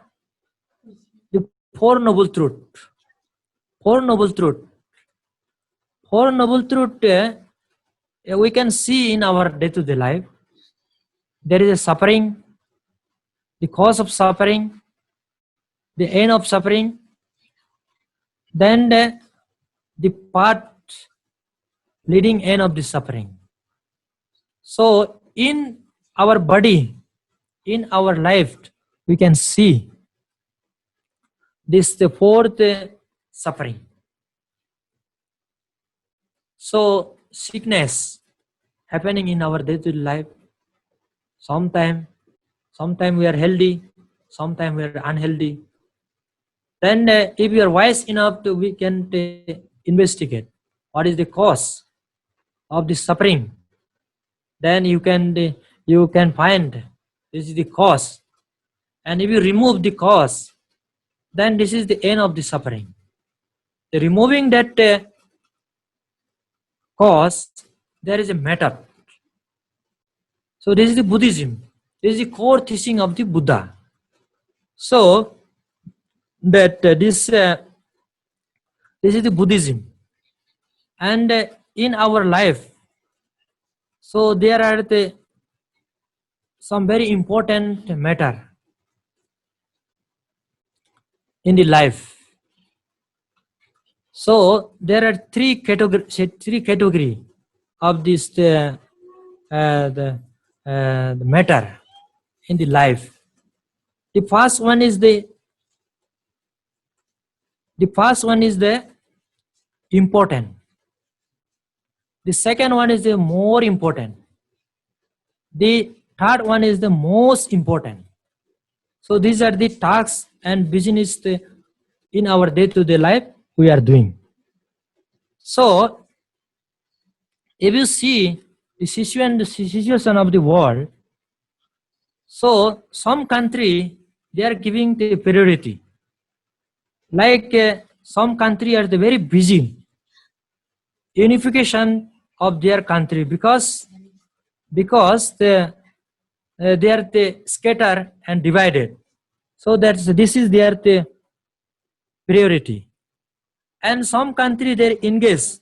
Four Noble Truth. Four Noble Truth. Four Noble Truth we can see in our day-to-day life. There is a suffering, the cause of suffering, the end of suffering, then the path leading end of the suffering. So in our body, in our life, we can see this the fourth suffering. So sickness happening in our day-to-day life. Sometime we are healthy, sometime we are unhealthy. Then if you are wise enough to, we can investigate what is the cause of the suffering. Then you can find this is the cause, and if you remove the cause, then this is the end of the suffering. The removing that cause, there is a method. So this is the Buddhism. This is the core teaching of the Buddha. So that this is the Buddhism, and in our life, so there are some very important matter in the life. So there are three category of this the matter in the life. The first one is the The first one is the important. The second one is the more important. The third one is the most important. So these are the tasks and business in our day-to-day life we are doing. So if you see the situation of the world, so some country they are giving the priority. Like some country are very busy unification of their country because they are scattered and divided. So this is their priority. And some country they engage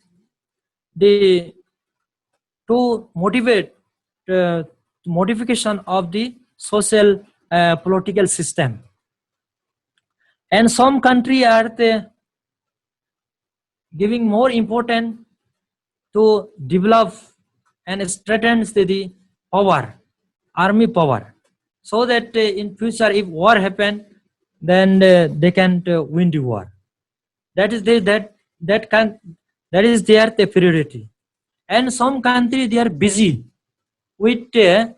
to motivate modification of the social political system. And some country are giving more important to develop and strengthen the power, army power, so that in future if war happen, then they can win the war. That is their priority. And some country they are busy with their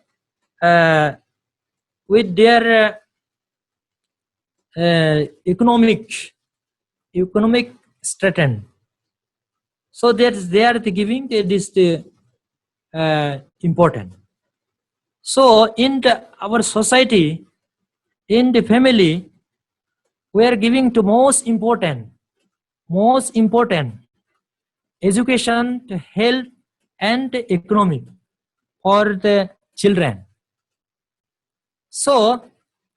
economic strength. So they are giving this important. So in our society, in the family, we are giving to most important education, to health, and economic for the children. So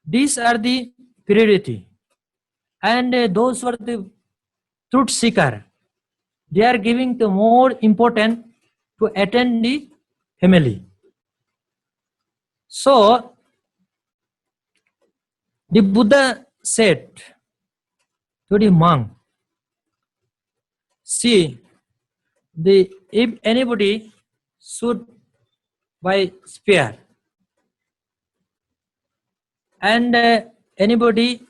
these are the priority. And those who are the truth seeker, they are giving the more important to attend the family. So the Buddha said to the monk, see, if anybody shoot by spear and anybody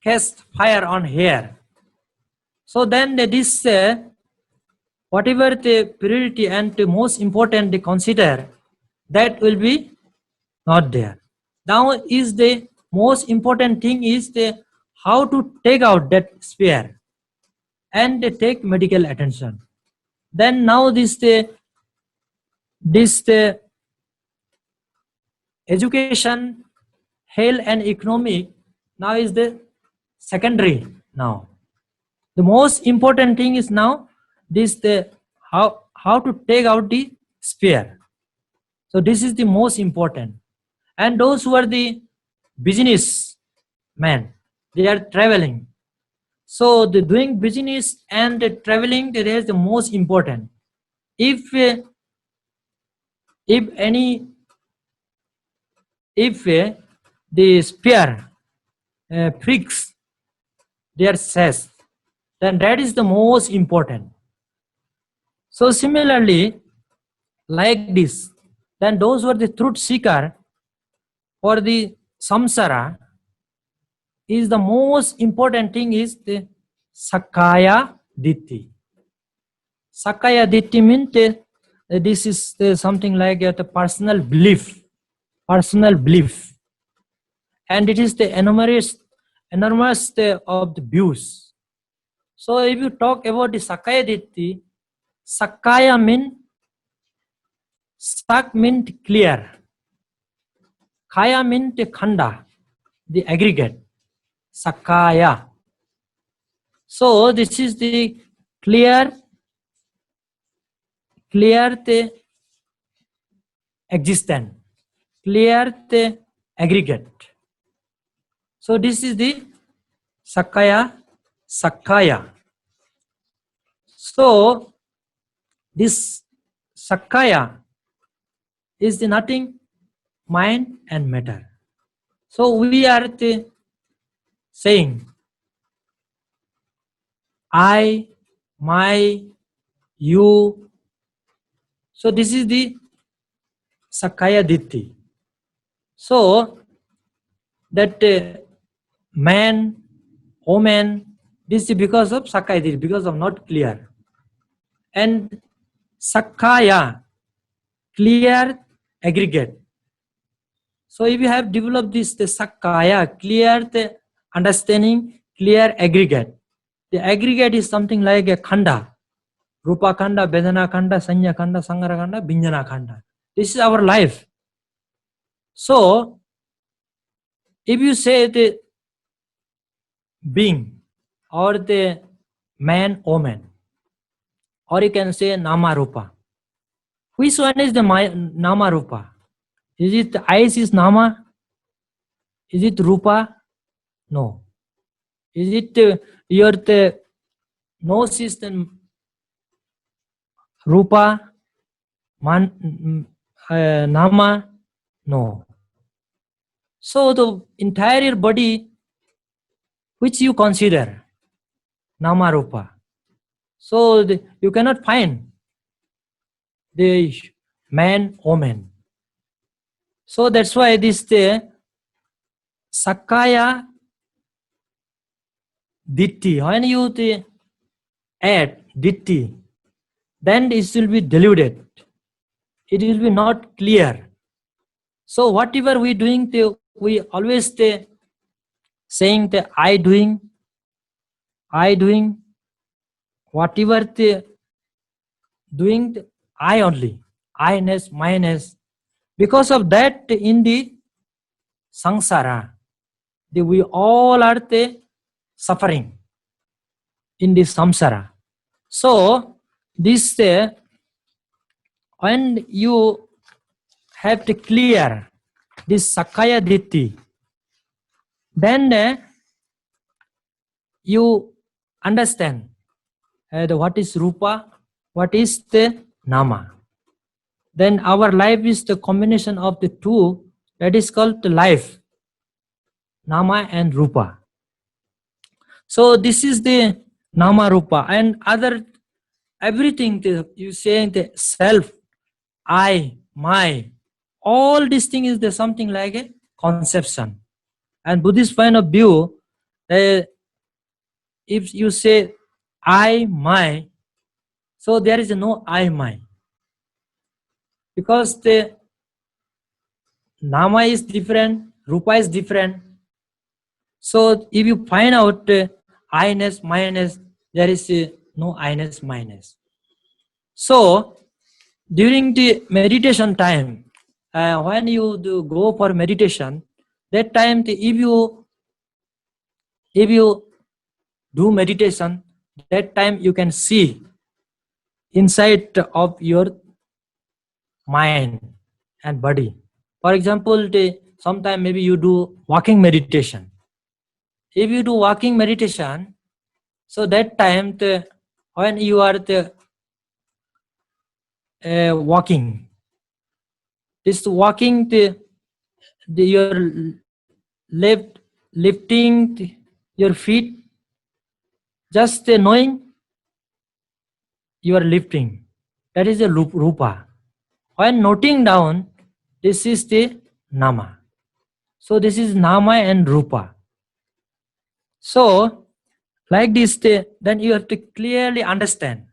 cast fire on hair, so then this whatever the priority and the most important they consider, that will be not there. Now is the most important thing is how to take out that spear and take medical attention. Then now this education, health and economic now is the secondary now. The most important thing is now this how to take out the spear. So this is the most important. And those who are the business men, they are traveling. So the doing business and the traveling, that is the most important. If the spear pricks their chest, then that is the most important. So similarly, like this, then those who are the truth seeker for the samsara, is the most important thing is the Sakaya Ditti. Sakaya Ditti means this is something like the personal belief, and it is the enormous of the views. So if you talk about the Sakaya Ditti, Sakaya means Sak means clear, Kaya means the khanda, the aggregate, Sakaya. So this is the clear the existence, clear the aggregate. So this is the Sakaya. So this Sakaya is the nothing, mind and matter. So we are saying I, my, you. So this is the Sakaya Ditti. So that man, woman, this is because of Sakaya, this is because of not clear. And Sakaya, clear aggregate. So if you have developed this, the Sakaya, clear the understanding, clear aggregate. The aggregate is something like a khanda. Rupa khanda, Vedana khanda, Sanya khanda, Sangara khanda, Vinjana khanda. This is our life. So, if you say the being or the man, woman, or you can say Nama Rupa. Which one is the Nama Rupa? Is it the eyes is Nama? Is it Rupa? No. Is it your the nose is the Rupa? Nama? No. So the entire body which you consider Nama Rupa. So you cannot find the man, woman. So that's why this the Sakaya Ditti, when you add Ditti, then it will be diluted. It will be not clear. So whatever we doing, we always saying the I doing, whatever doing the I only, I-ness, my-ness. Because of that, in the samsara, we all are suffering in the samsara. So this when you have to clear this Sakaya Ditti, then you understand what is Rupa, what is the Nama. Then our life is the combination of the two, that is called the life, Nama and Rupa. So this is the Nama Rupa, and other everything you saying the self, I, my, all these things is the something like a conception. And Buddhist point of view, if you say I, my, so there is no I, my. Because the Nama is different, Rupa is different. So if you find out I-ness, my-ness, there is no I-ness, my-ness. So during the meditation time, when you go for meditation, that time if you do meditation, that time you can see inside of your mind and body. For example, sometime maybe you do walking meditation. If you do walking meditation, so that time when you are walking, this walking your left lifting your feet, just knowing you are lifting, that is the Rupa. When noting down, this is the Nama. So this is Nama and Rupa. So like this, then you have to clearly understand.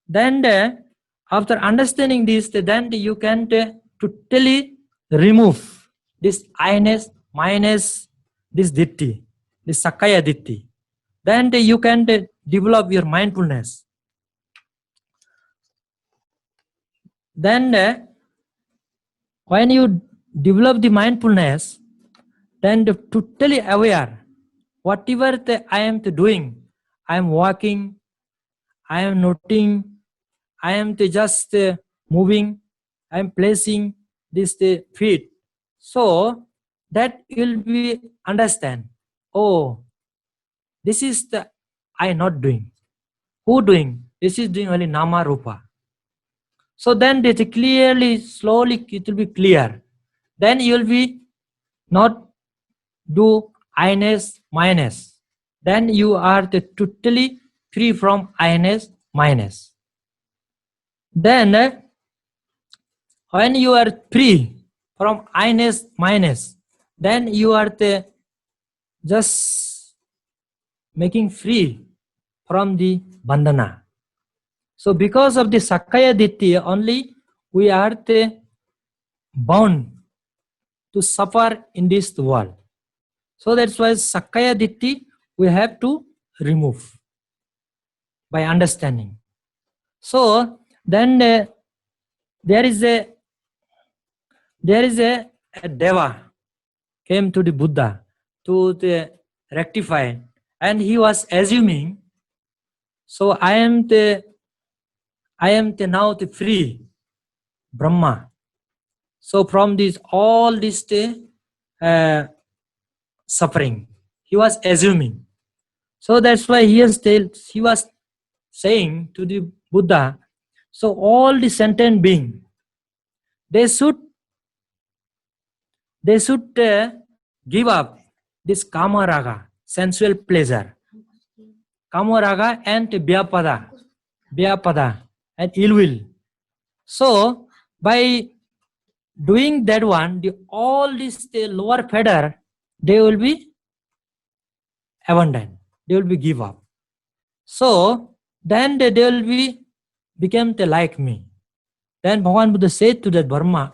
Then after understanding this, then you can totally remove this I-ness, my-ness, this Ditti, this Sakaya Ditti. Then you can develop your mindfulness. Then when you develop the mindfulness, then totally aware, whatever I am doing, I am walking, I am noting, I am just moving, I am placing this feet. So that will be understand. Oh, this is the I not doing. Who doing? This is doing only Nama Rupa. So then it clearly, slowly it will be clear. Then you will be not do I-ness, my-ness. Then you are totally free from I-ness, my-ness. Then when you are free from I-ness, my-ness, then you are just making free from the bandhana. So because of the Sakaya Ditti, only we are bound to suffer in this world. So that's why Sakaya Ditti we have to remove by understanding. So then there is a Deva came to the Buddha to rectify, and he was assuming, so I am now the free Brahma. So from this all this suffering, he was assuming. So that's why he was saying to the Buddha, so all the sentient beings, they should give up this kama raga, sensual pleasure, kama raga and vyapada, and ill will. So by doing that one, all this lower feather, they will be abandoned, they will be give up. So then they will be become like me. Then Bhagavan Buddha said to that Brahma,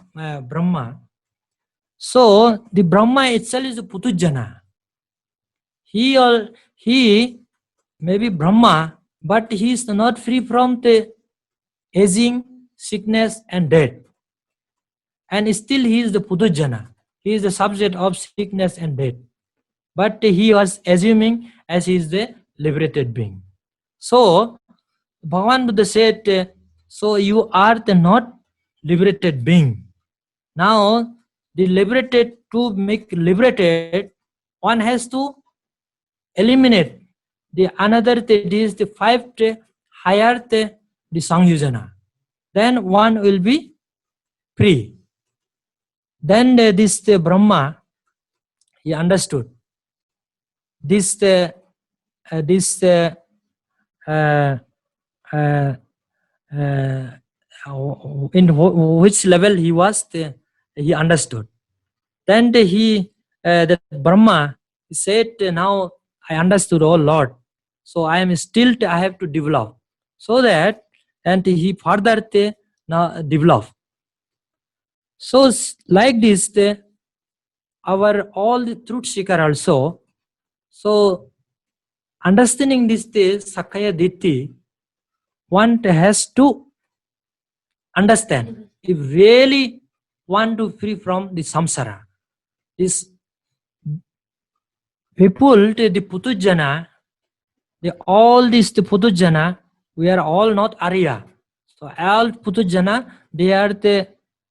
so the Brahma itself is a Putujjana. He may be Brahma, but he is not free from the aging, sickness and death. And still he is the Putujjana. He is the subject of sickness and death. But he was assuming as he is the liberated being. So Bhagavan Buddha said, so you are the not liberated being. Now the liberated, to make liberated, one has to eliminate the another is the 5 higher the Sangyojana. Then one will be free. Then this Brahma, he understood this in which level he was, he understood. Then that Brahma said, now I understood, oh Lord, so I am still, I have to develop. So that, and he further now develop. So like this, our all the truth seeker also, so understanding this Sakaya Ditti, one has to understand, if really want to free from the samsara. This people, the Putujjana, all these Putujjana, we are all not Arya. So all Putujjana, they are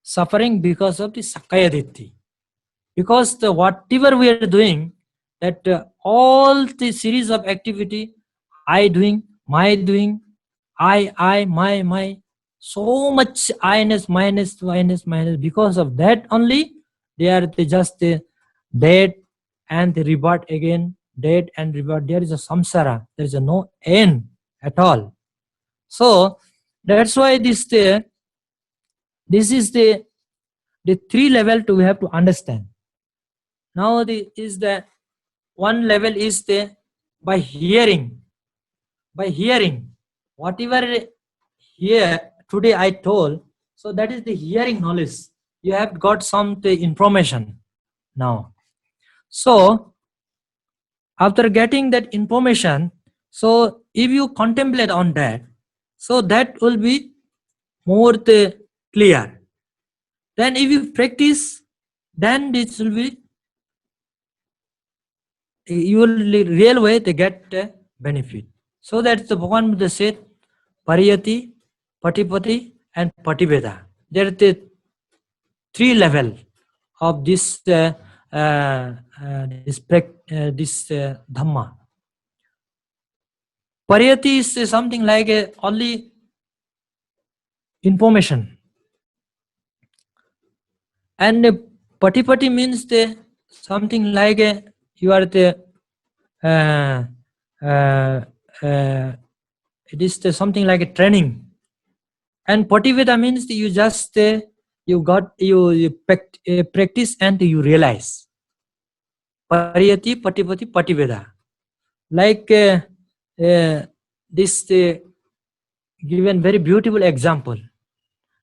suffering because of the Sakaya Ditti. Because whatever we are doing, that all the series of activity, I doing, my doing, I, my, so much I-ness, minus, because of that only, they are just dead and the rebirth again, dead and rebirth. There is a samsara, there is no end at all. So that's why this is the 3 level we have to understand. Now the one level is by hearing. By hearing, whatever here today I told, so that is the hearing knowledge. You have got some information now. So after getting that information, so if you contemplate on that, so that will be more clear. Then if you practice, then this will be, you will real way to get benefit. So that's the Bhagavan Buddha said, Pariyati, Patipati and Patibeda. There are the 3 level of this Dhamma. Pariyati is something like only information, and Patipati means something like you are it is something like a training. And Pativeda means you just you practice and you realize. Pariyati, Patipati, Pativeda. Like this given very beautiful example.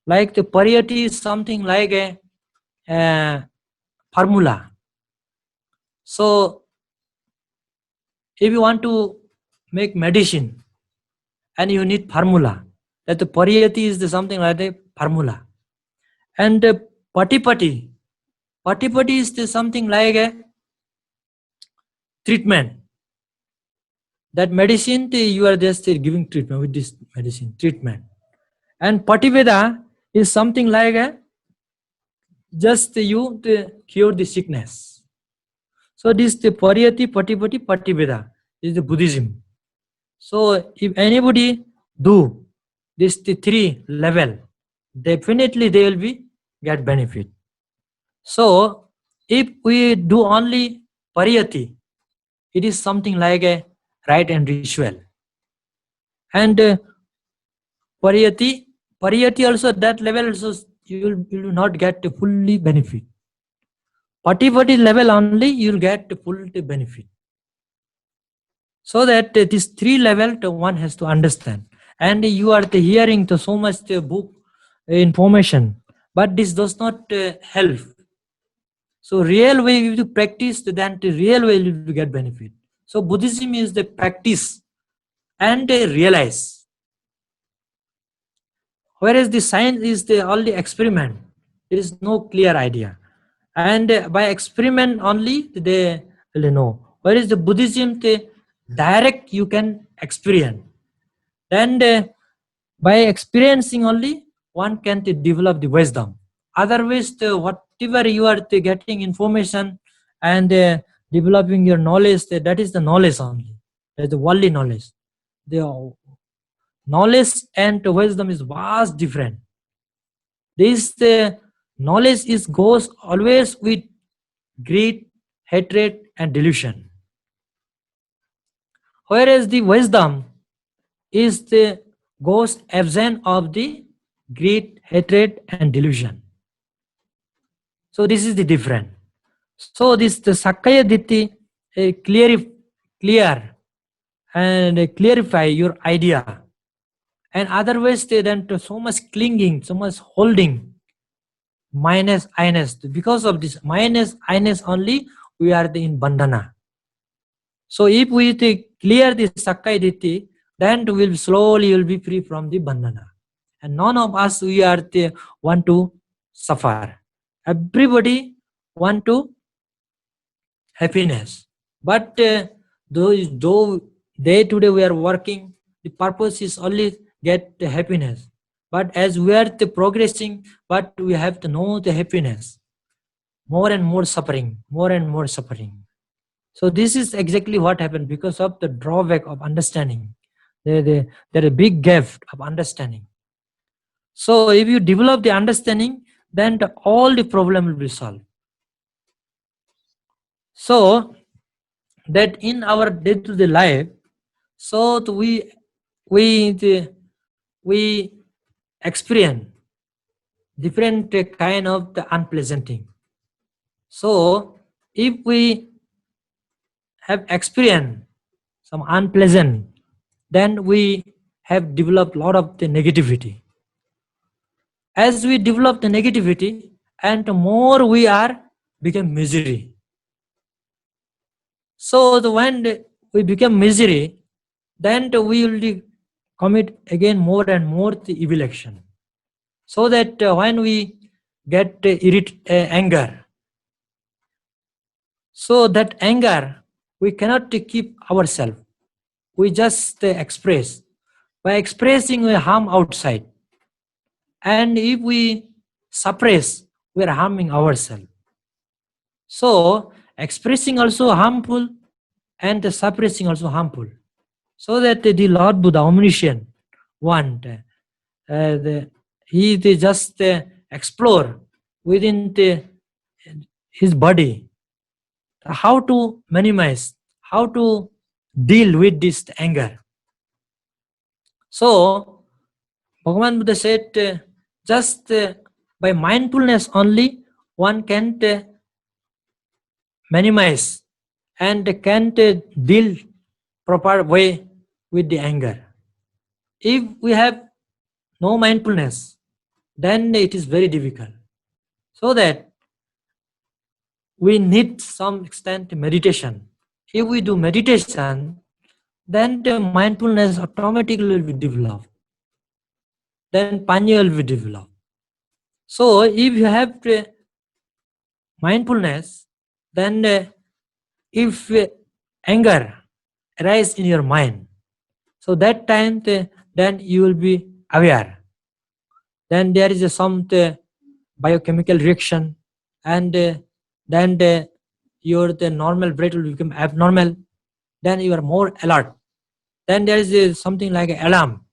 Like the Pariyati is something like a formula. So if you want to make medicine and you need formula, that the Pariyati is the something like a formula. And Patipati is the something like a treatment. That medicine, you are just giving treatment with this medicine, treatment. And Pativeda is something like a just you to cure the sickness. So this the Pariyati, Patipati, Pativeda is the Buddhism. So if anybody do this the 3 level, definitely they will be get benefit. So if we do only Pariyati, it is something like a rite and ritual. And Pariyati also that level also you will not get the fully benefit. Patipati level only you will get the full benefit. So that this 3 level one has to understand. And you are hearing so much book information, but this does not help. So real way you to practice, then the real way you will get benefit. So Buddhism is the practice and realize. Whereas the science is the only experiment. There is no clear idea. And by experiment only they will know. Whereas the Buddhism, the direct you can experience. And by experiencing only one can develop the wisdom. Otherwise, whatever you are getting information and developing your knowledge, that is the knowledge only. That is the worldly knowledge. The knowledge and wisdom is vast different. This knowledge goes always with greed, hatred, and delusion. Whereas the wisdom is goes absent of the greed, hatred, and delusion. So this is the difference. So this the Sakaya Ditti clear and clarify your idea. And otherwise they then so much clinging, so much holding, minus I-ness. Because of this minus I-ness only we are in bandhana. So if we clear this Sakaya Ditti, then we will slowly will be free from the bandhana. And none of us we are want to suffer. Everybody want to happiness. But though day to day we are working, the purpose is only get the happiness. But as we are progressing, but we have to know the happiness. More and more suffering, more and more suffering. So this is exactly what happened because of the drawback of understanding. There is a big gap of understanding. So if you develop the understanding, then all the problem will be solved. So that in our day-to-day life, so we experience different kind of the unpleasant thing. So if we have experienced some unpleasant, then we have developed a lot of the negativity. As we develop the negativity, and more we are become misery. So when we become misery, then we will commit again more and more the evil action. So that when we get anger, so that anger we cannot keep ourselves. We just express. By expressing we harm outside. And if we suppress, we are harming ourselves. So expressing also harmful and the suppressing also harmful. So that the Lord Buddha, omniscient one, he just explore within his body how to minimize, how to deal with this anger. So Bhagavan Buddha said, just by mindfulness only one can minimize and can't deal proper way with the anger. If we have no mindfulness, then it is very difficult. So that we need some extent meditation. If we do meditation, then the mindfulness automatically will be developed. Then panya will be developed. So if you have mindfulness, then if anger arises in your mind, so that time then you will be aware. Then there is some biochemical reaction, and then your normal breath will become abnormal. Then you are more alert. Then there is something like an alarm.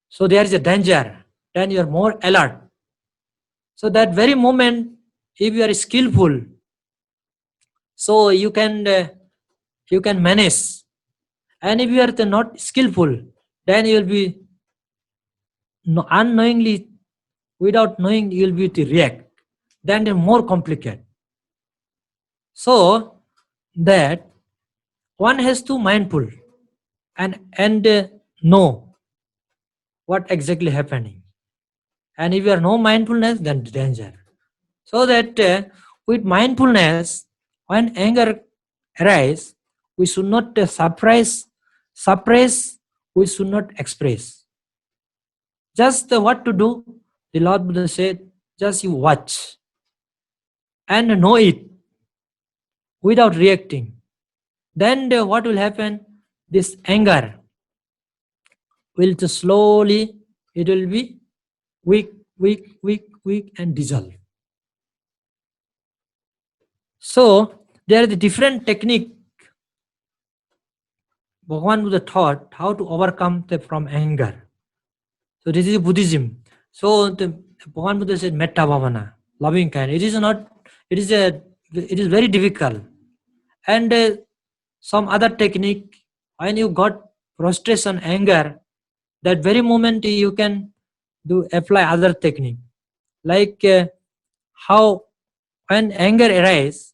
So there is a danger. Then you are more alert. So that very moment, if you are skillful, so you can manage. And if you are not skillful, then you will be unknowingly, without knowing, you will be to react. Then it is more complicated. So that one has to mindful and know what exactly happening. And if you are no mindfulness, then danger. So that with mindfulness, when anger arises, we should not suppress, we should not express. Just what to do, the Lord Buddha said, just you watch and know it without reacting. Then what will happen? This anger will slowly, it will be weak and dissolve. So there is a different technique Bhagavan Buddha taught how to overcome from anger. So this is Buddhism. So the Bhagavan Buddha said metta bhavana, loving kind. It is not. It is very difficult. And some other technique, when you got frustration, anger, that very moment you can apply other technique. Like how when anger arises,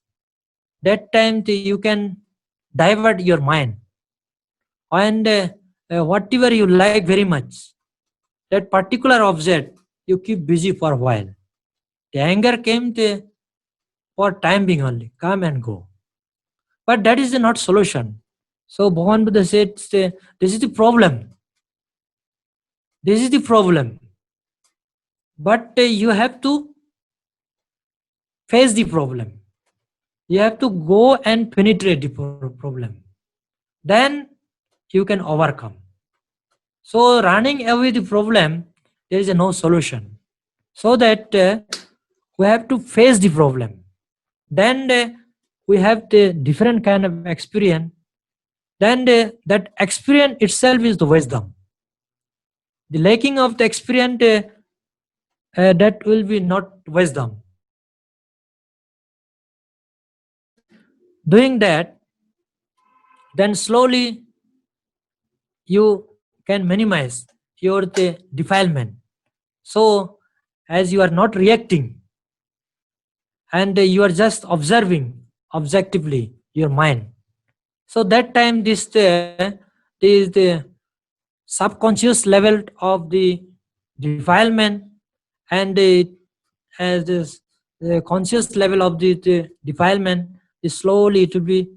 that time you can divert your mind. And whatever you like very much, that particular object, you keep busy for a while. The anger came for time being only, come and go. But that is not solution. So Bhagavan Buddha said, this is the problem. This is the problem. But you have to face the problem. You have to go and penetrate the problem. Then you can overcome. So running away the problem, there is no solution. So that we have to face the problem. Then we have the different kind of experience. Then that experience itself is the wisdom. The lacking of the experience, that will be not wisdom. Doing that, then slowly you can minimize your defilement. So as you are not reacting and you are just observing objectively your mind, so that time this is the subconscious level of the defilement, and as this the conscious level of the defilement is slowly, it will be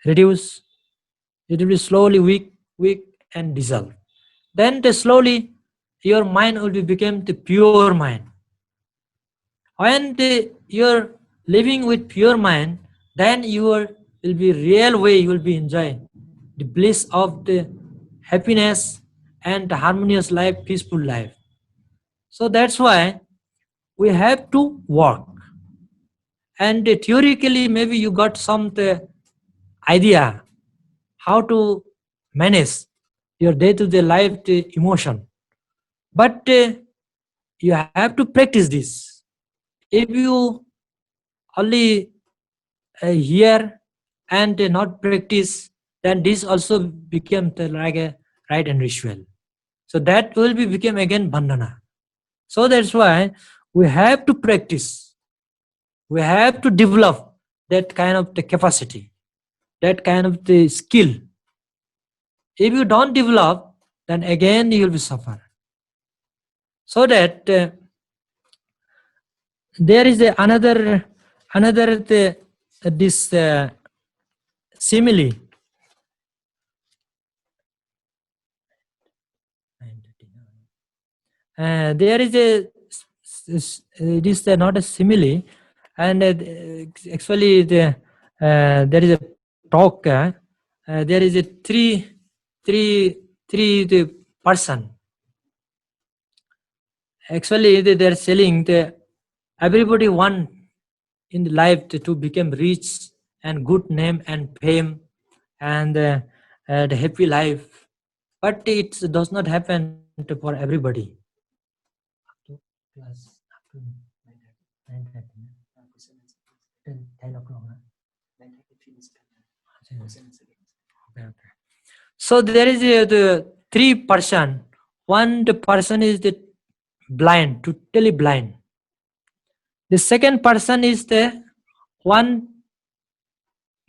reduced, it will be slowly weak and dissolve. Then slowly your mind will become the pure mind. When you're living with pure mind, then you will be real way, you will be enjoying the bliss of the happiness and harmonious life, peaceful life. So that's why we have to work. And theoretically, maybe you got some idea how to manage your day-to-day life emotion. But you have to practice this. If you only hear and not practice, then this also became like a right and ritual. So that will become again bandhana. So that's why we have to practice. We have to develop that kind of the capacity, that kind of the skill. If you don't develop, then again you will be suffer. So that there is another this simile. There is it is not a simile, and actually there is a talk. There is a three the person. Actually, they are selling everybody want in the life to become rich and good name and fame and the happy life, but it does not happen for everybody. So there is the three person. One the person is the blind, totally blind. The second person is the one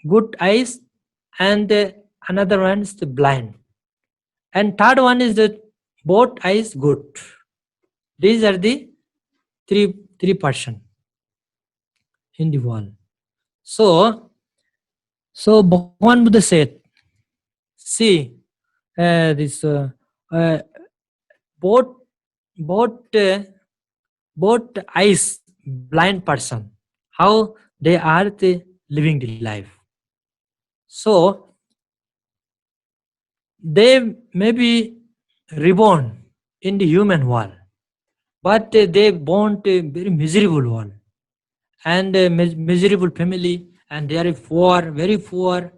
good eyes, and another one is the blind, and third one is the both eyes good. These are the three person in the world. So Bhagavan Buddha said, see this both eyes blind person, how they are living the life. So they may be reborn in the human world, but they born to a very miserable world and a miserable family, and they are poor, very poor,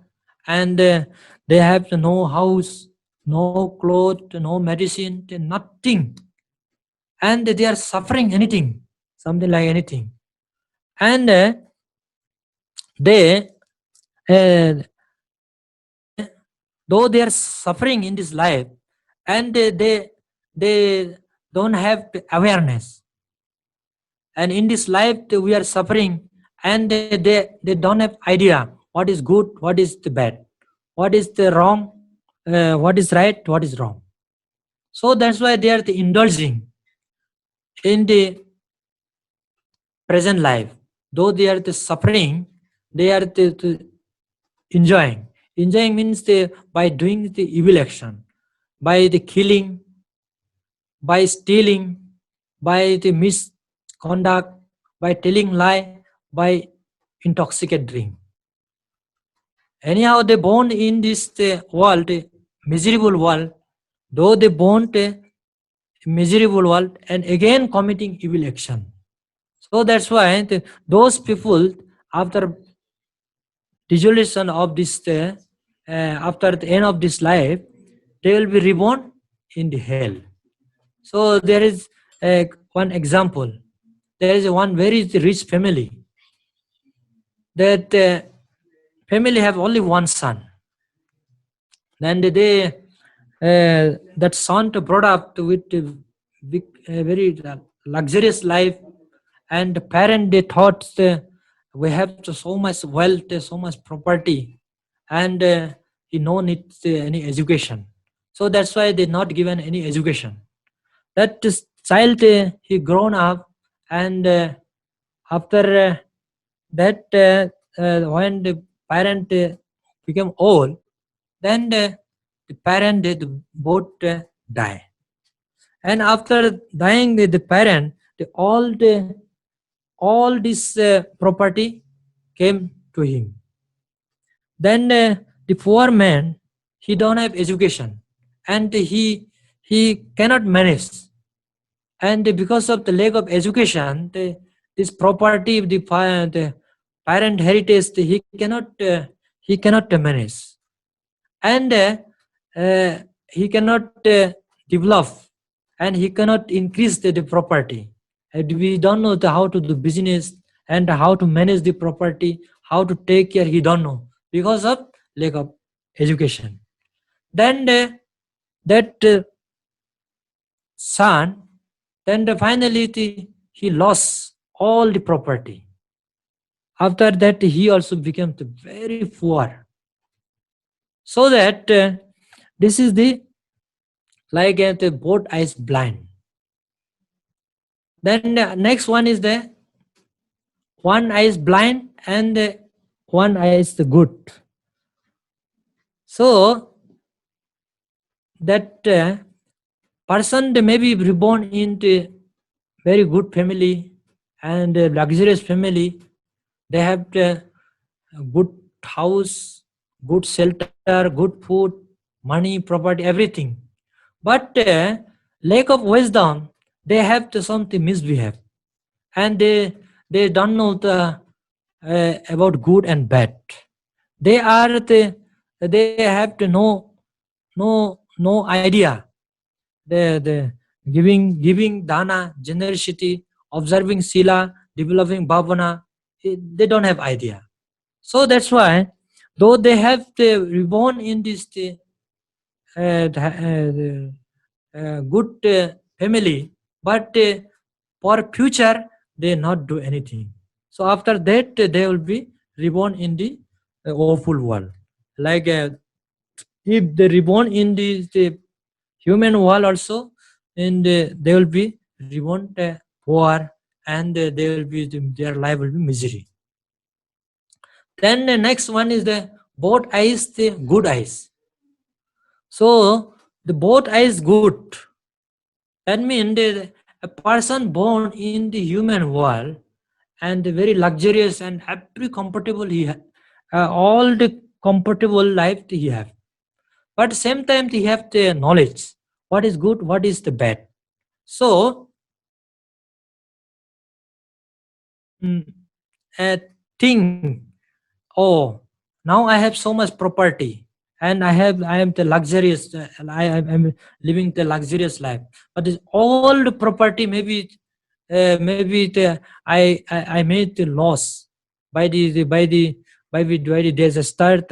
and they have no house, no clothes, no medicine, nothing, and they are suffering anything, something like anything, and they though they are suffering in this life, and they don't have the awareness, and in this life we are suffering, and they don't have idea what is good, what is the bad, what is the wrong, what is right, what is wrong. So that's why they are indulging in the present life. Though they are suffering, they are enjoying. Enjoying means by doing the evil action, by the killing, by stealing, by the misconduct, by telling lie, by intoxicate drink. Anyhow, they born in this world, miserable world. Though they born miserable world, and again committing evil action. So that's why those people, after dissolution of this, after the end of this life, they will be reborn in the hell. So there is one example. There is one very rich family. That family have only one son. Then they that son brought up with a very luxurious life, and the parent they thought we have so much wealth, so much property, and he no need any education. So that's why they not given any education. That child he grown up, and after that when the parent became old, then the parent they both die, and after dying the parent, all this property came to him. Then the poor man, he don't have education, and he cannot manage, and because of the lack of education, this property, the parent heritage, he cannot manage, and he cannot develop, and he cannot increase the property. And we don't know how to do business and how to manage the property, how to take care, he don't know because of lack of education. Then that son, then finally he lost all the property. after that he also became very poor. So that this is the like the both eyes blind. Then next one is the one eye is blind and one eye is the good. So that person they may be reborn into very good family and luxurious family. They have the good house, good shelter, good food, money, property, everything. But lack of wisdom, they have to something misbehave, and they don't know the about good and bad. They have to no idea. The giving dana, generosity, observing sila, developing bhavana, they don't have idea. So that's why, though they have reborn in this good family, but for future they not do anything. So after that they will be reborn in the awful world. Like if they reborn in the human world also, and they will be reborn poor, and they will be their life will be misery. Then the next one is the both eyes, the good eyes. So the both eyes good. That means a person born in the human world and very luxurious and happy, comfortable all the comfortable life he have. But same time he have the knowledge what is good, what is the bad. So a thing, oh, now I have so much property and I am the luxurious, I am living the luxurious life. But this all the property maybe I made the loss by the there's a start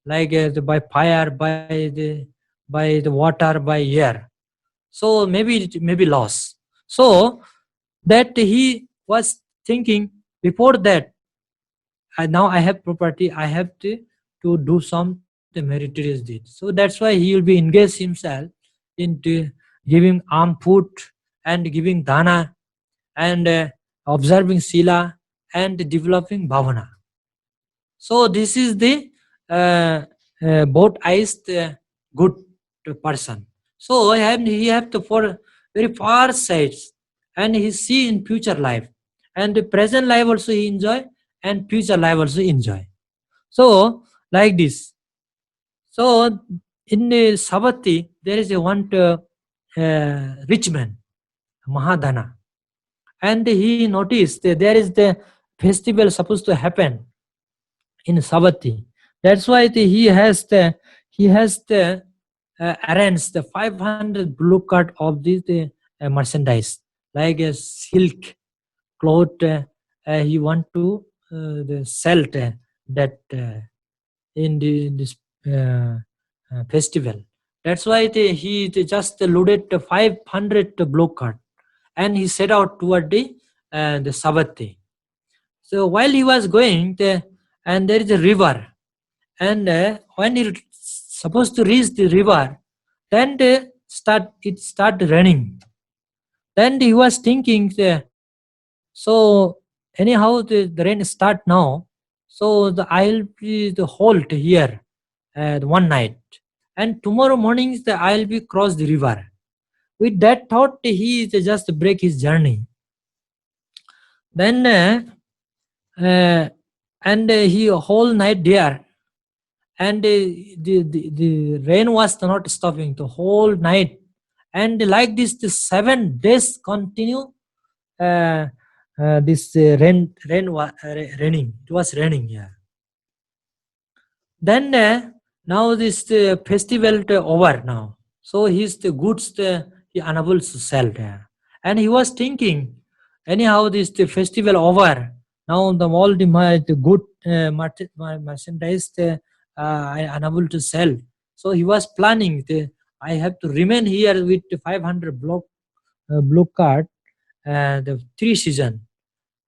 like by fire, by the water, by air. So maybe loss. So that he was thinking before that, now I have property, I have to do some the meritorious deed. So that's why he will be engaged himself into giving arm food and giving dana and observing sila and developing bhavana. So this is the both eyes the good person. So he have to for very far sights, and he see in future life, and the present life also he enjoy, and future life also enjoy. So like this. So in the Savatthi there is a one rich man, Mahadana, and he noticed that there is the festival supposed to happen in Savatthi. That's why he has the arranged the 500 blue card of this merchandise like a silk cloth. He want to sell that in this festival. That's why he just loaded the 500 blue card, and he set out toward the Savatthi. So while he was going, and there is a river, and when he supposed to reach the river, then it start raining. Then he was thinking, so anyhow the rain start now, so I'll be the halt here one night, and tomorrow morning I'll be cross the river. With that thought, he just break his journey. Then and he whole night there, and the rain was not stopping the whole night, and like this the 7 days continue. This raining. It was raining. Yeah. Then now this festival over now. So his the goods he unable to sell there, and he was thinking, anyhow this the festival over now. All the good merchandise I unable to sell. So he was planning I have to remain here with the 500 blue card. The 3 season,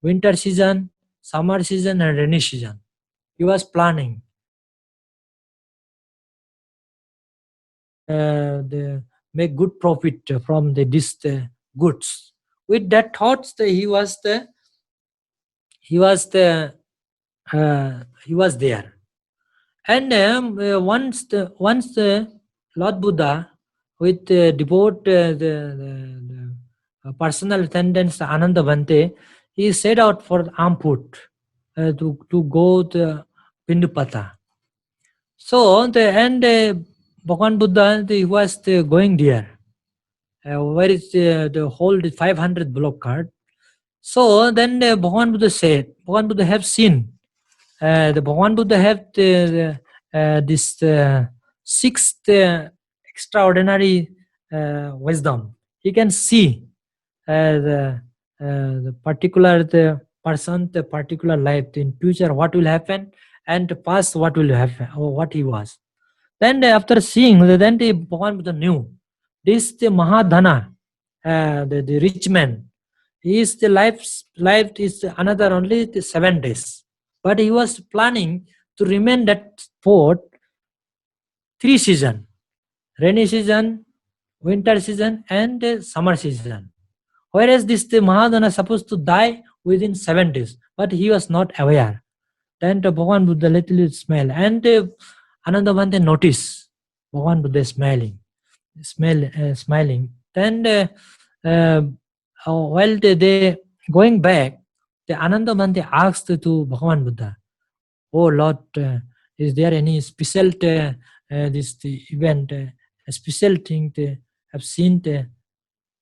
winter season, summer season and rainy season. He was planning the make good profit from this goods. With that thoughts, he was there. And once the Lord Buddha with devote the personal attendants Ananda Bhante, he set out for Amput to go to Pindupata. So Bhagavan Buddha he was going there. Where is the whole 500 block card? So then Bhagavan Buddha said, Bhagavan Buddha have seen. The Bhagavan Buddha have this sixth extraordinary wisdom. He can see the particular person, the particular life, in future what will happen, and past what will happen, or what he was. Then after seeing, then the Bhagavan Buddha knew this the Mahadhana, the rich man. His the life is another only the 7 days. But he was planning to remain that spot 3 seasons: rainy season, winter season, and summer season. Whereas this the Mahadana supposed to die within 7 days, but he was not aware. Then the Bhagavan Buddha little smile, and Ananda Bhante noticed Bhagavan Buddha smiling. Then while they going back, the Ananda Bhante asked to Bhagavan Buddha, "Oh Lord, is there any special this the event, a special thing to have seen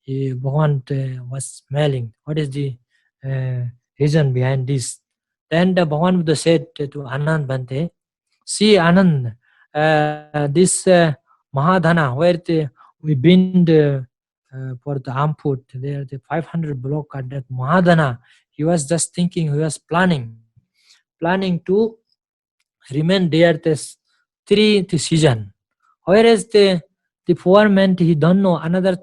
Bhagavan was smiling? What is the reason behind this?" Then the Bhagavan Buddha said to Anand Bhante, "See Anand, this Mahadhana where we been for the Amput, there the 500 block at that Mahadhana, he was just thinking, he was planning to remain there this 3 season. Whereas the poor man, he don't know another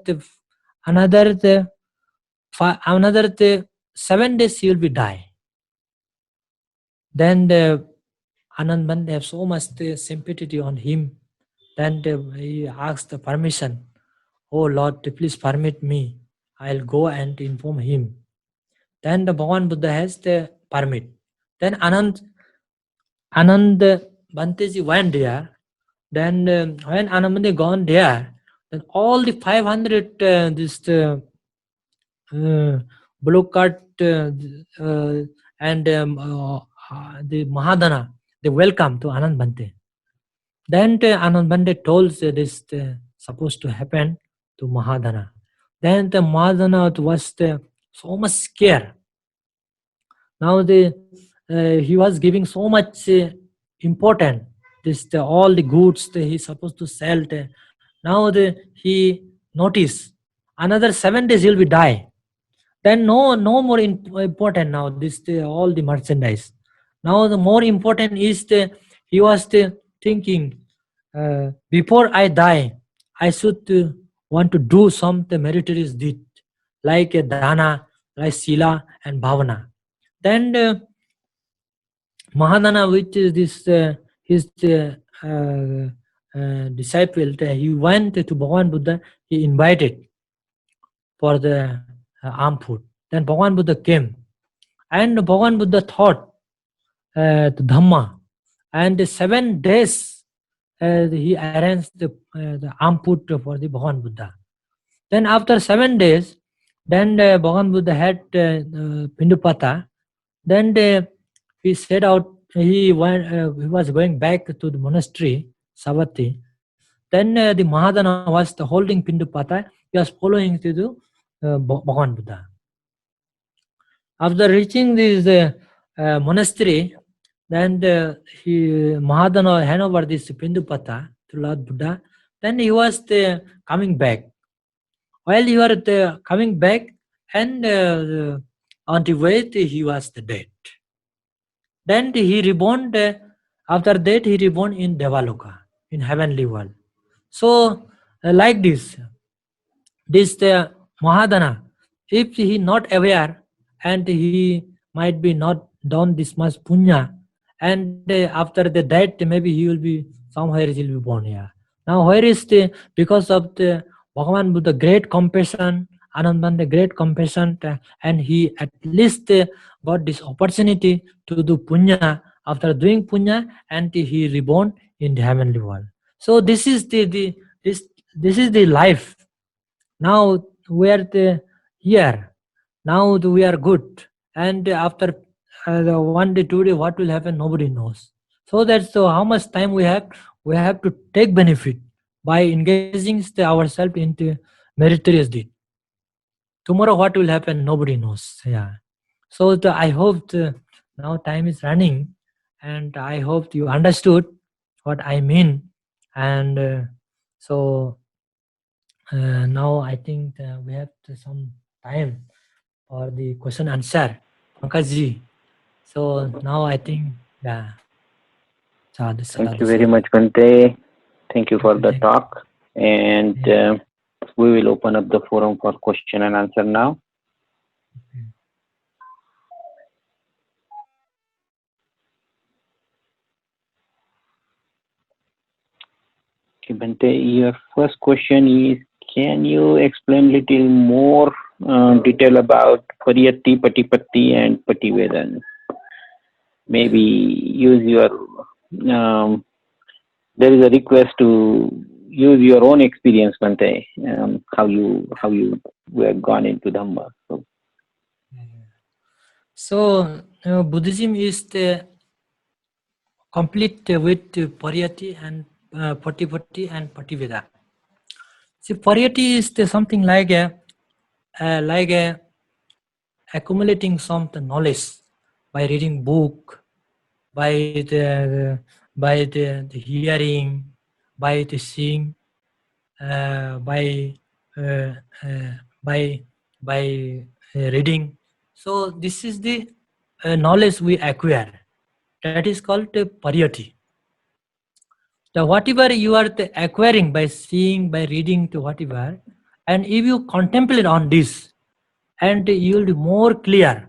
7 days he will be die." Then the Anand Bhante have so much sympathy on him. Then he asked the permission, "Oh Lord, please permit me. I'll go and inform him." Then the Bhagavan Buddha has the permit. Then Anand Bhanteji went there. Then when Anand Bhante gone there, then all the 500 block cart and the Mahadana, they welcome to Anand Bhante. Then Anand Bhante told this supposed to happen to Mahadana. Then the Mahadana was so much scared. Now he was giving so much important all the goods he supposed to sell. Now he noticed another 7 days he'll be die. Then no more important now all the merchandise. Now the more important is he was thinking, before I die, I should want to do some meritorious deed like dana, like sila and bhavana. Then Mahadana, which is this his disciple, he went to Bhagavan Buddha. He invited for the Amput. Then Bhagavan Buddha came, and Bhagavan Buddha taught the Dhamma, and 7 days he arranged the Amput for the Bhagavan Buddha. Then after 7 days, then Bhagavan Buddha had Pindupata. Then he set out. He was going back to the monastery Savatthi. Then the Mahadana was holding Pindupata. He was following to the Bhagavan Buddha. After reaching this monastery, then Mahadana handed over this Pindupata to Lord Buddha. Then he was coming back. While he was coming back, and on the way he was dead. Then he reborn. After that he reborn in Devaloka, in heavenly world. So like this Mahadana, if he not aware, and he might be not done this much punya, and after the death, maybe he will be somewhere he will be born here. Now, where is the, because of the Bhagavan Buddha great compassion, Anandanda great compassion, and he at least got this opportunity to do punya. After doing punya, and he reborn in the heavenly world. So this is this is the life. Now we are here. Now we are good, and after one day, 2 day, what will happen? Nobody knows. So that's how much time we have. We have to take benefit by engaging ourselves into meritorious deed. Tomorrow, what will happen? Nobody knows. Yeah. So I hope now time is running, and I hope you understood what I mean. And so now I think we have some time for the question answer, Pankaj. So now I think, yeah. Sadhu, Thank sadhu, you very sadhu. much, Bante. Thank you for the Thank you. talk. And we will open up the forum for question and answer now. Okay, Bante, your first question is, can you explain little more detail about Pariyatti, Patipatti, and Pativedan? Maybe use your, there is a request to use your own experience, Bante, how you were gone into Dhamma. So Buddhism is the complete with Pariyatti and Patipatti and Pativeda. See, Pariyatti is something like a accumulating some knowledge by reading book, by the hearing, by the seeing, by reading. So this is the knowledge we acquire. That is called pariyatti. So whatever you are acquiring by seeing, by reading to whatever, and if you contemplate on this, and you will be more clear.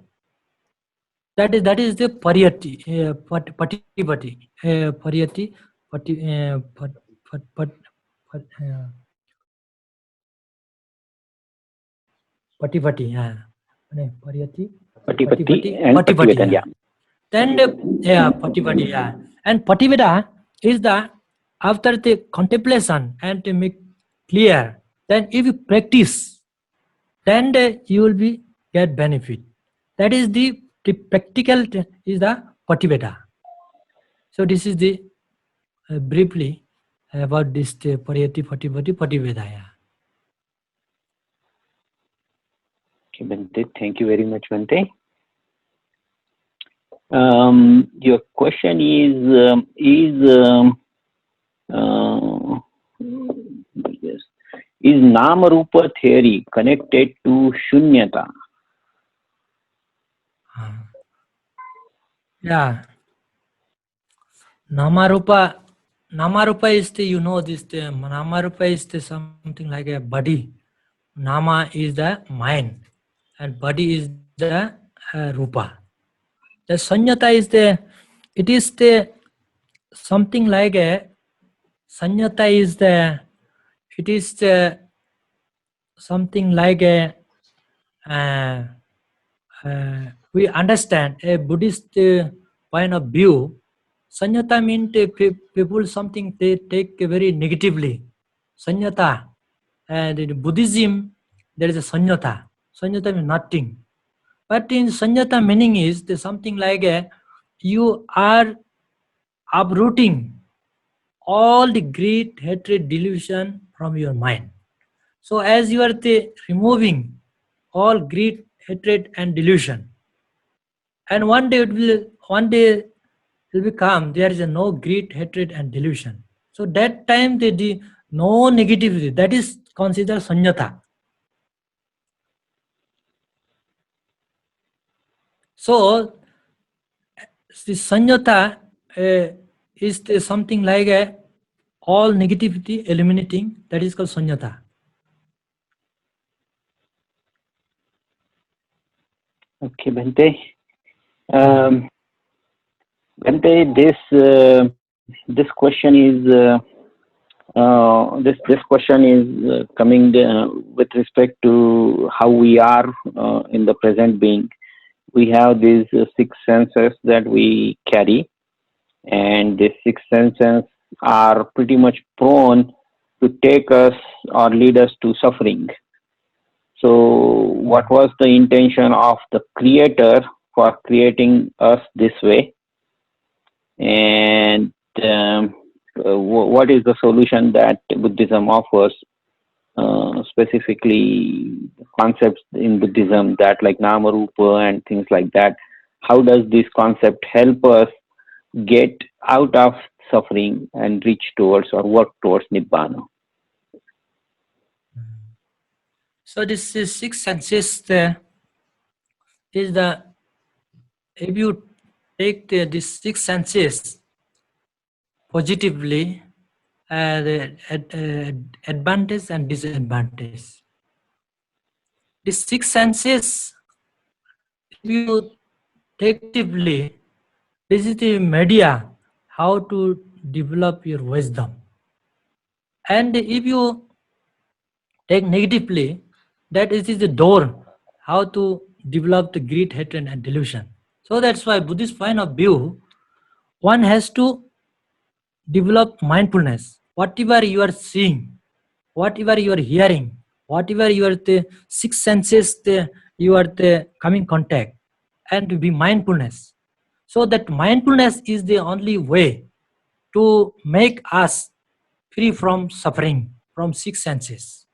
That is the pariyatti, patipatti, pariyatti, patipatti, yeah. Pariyatti, Patipatti and patipatti, Pativedan, yeah. yeah. Then patipatti, yeah. And pativeda is the after the contemplation and to make clear. Then if you practice, then you will be get benefit. That is the practical is the pativeda. So this is the briefly about this pariyatti, patipatti, pativeda. Yeah. Okay, Bante, thank you very much, Bante. Your question is Nama Rupa theory connected to Shunyata? Yeah. Namarupa is the, you know, this the Namarupa is the something like a body. Nama is the mind, and body is the rupa. The sanyata is the, it is the something like a sanyata is the, it is the something like a we understand a Buddhist point of view. Sanyata means people something they take very negatively. Sanyata. And in Buddhism, there is a sanyata. Sanyata means nothing. But in sanyata meaning is something like you are uprooting all the greed, hatred, delusion from your mind. So as you are removing all greed, hatred, and delusion, and one day it will become there is no greed, hatred, and delusion. So that time the no negativity, that is considered sanyata. So the sanyata is something like all negativity eliminating, that is called sanyata. Okay, Bante. Um, Bhante, this question is this question is coming with respect to how we are in the present being. We have these six senses that we carry, and these six senses are pretty much prone to take us or lead us to suffering. So, what was the intention of the Creator for creating us this way? And what is the solution that Buddhism offers, specifically concepts in Buddhism that like Nama Rupa and things like that? How does this concept help us get out of suffering and reach towards or work towards Nibbana? So this is six senses is the, if you take these six senses positively, the advantage and disadvantage. The six senses, if you take actively, this is the media how to develop your wisdom. And if you take negatively, that is the door how to develop the greed, hatred, and delusion. So that's why Buddhist point of view, one has to develop mindfulness. Whatever you are seeing, whatever you are hearing, whatever you are the six senses you are the coming contact, and to be mindfulness. So that mindfulness is the only way to make us free from suffering from six senses.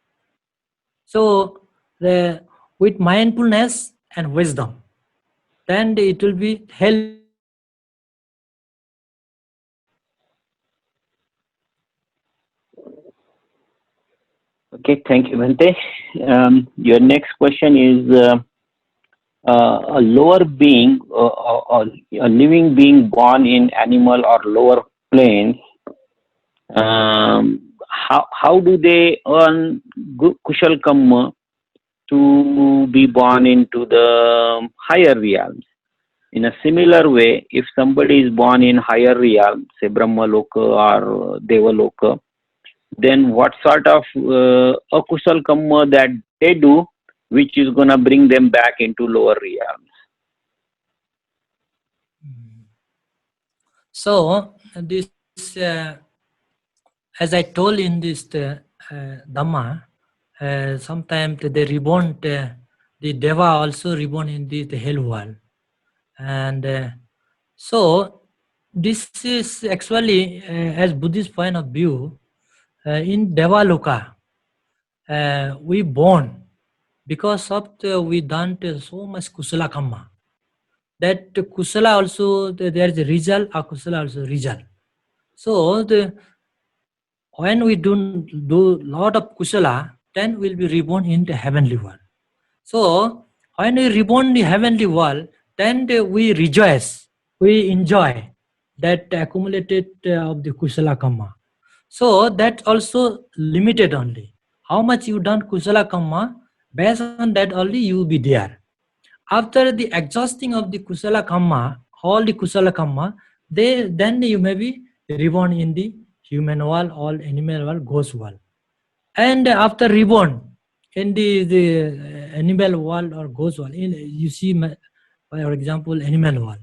So with mindfulness and wisdom, then it will be help. Okay, thank you, Bhante. Your next question is a lower being, a living being born in animal or lower planes. How do they earn kushal kamma to be born into the higher realms? In a similar way, if somebody is born in higher realm, say Brahma Loka or Deva Loka, then what sort of akusal kamma that they do, which is gonna bring them back into lower realms? So this, as I told in this Dhamma, sometimes they reborn, the Deva also reborn in the hell world. And so this is actually, as Buddhist point of view, in Deva Loka, we born because of we done so much kusala kamma. That kusala also, there is a result, akusala also result. So when we do lot of kusala, then we'll be reborn in the heavenly world. So when we reborn in the heavenly world, then we rejoice, we enjoy that accumulated of the kusala kamma. So that's also limited only. How much you done kusala kamma, based on that only you will be there. After the exhausting of the kusala kamma, all the kusala kamma, then you may be reborn in the human world, all animal world, ghost world. And after reborn in the animal world or ghost world, you see, for example, animal world.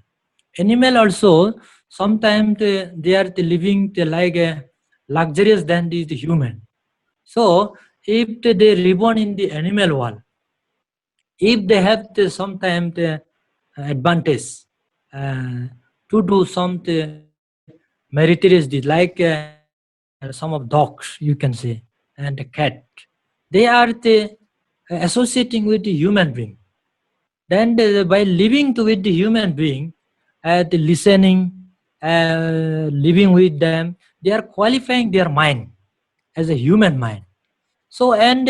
Animal also, sometimes they are living like luxurious than the human. So if they reborn in the animal world, if they have sometimes the advantage to do some meritorious deed, like some of dogs, you can say, and a cat, they are associating with the human being. Then by living with the human being, the listening, living with them, they are qualifying their mind as a human mind. So and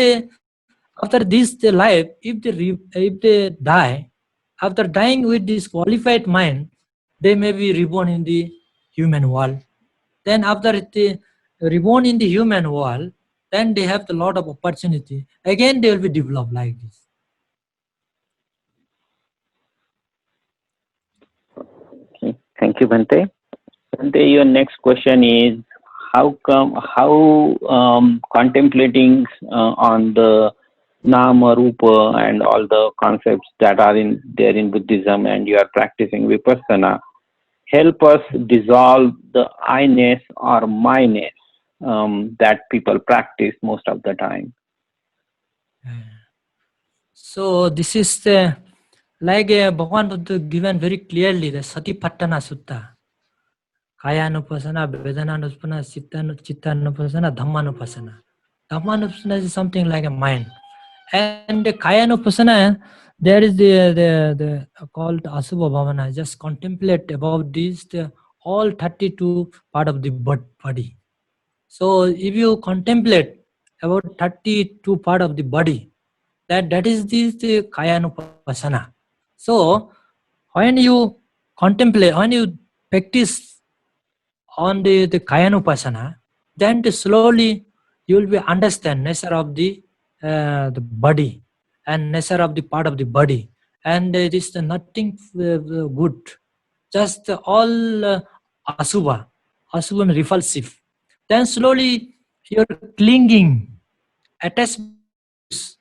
after this life, if they die, after dying with this qualified mind, they may be reborn in the human world. Then after they reborn in the human world, then they have a lot of opportunity. Again, they will be developed like this. Thank you, Bhante. Bhante, your next question is how contemplating on the Nama, Rupa, and all the concepts that are in there in Buddhism, and you are practicing Vipassana, help us dissolve the I-ness or my-ness that people practice most of the time. So this is the, like Bhagavan Buddha given very clearly the Satipatthana Sutta. Kayanupasana, Vedananupasana, Chittanupasana, Dhammanupasana. Dhammanupasana is something like a mind. And the Kayanupasana, there is the called Asubha Bhavana, just contemplate about these, all 32 part of the body. So if you contemplate about 32 part of the body, that is the Kayanupasana. So when you contemplate, when you practice on the Kayanupasana, then slowly you will be understand nature of the body and nature of the part of the body, and it is nothing good, just all asubha and repulsive. Then slowly your clinging attachment reduce.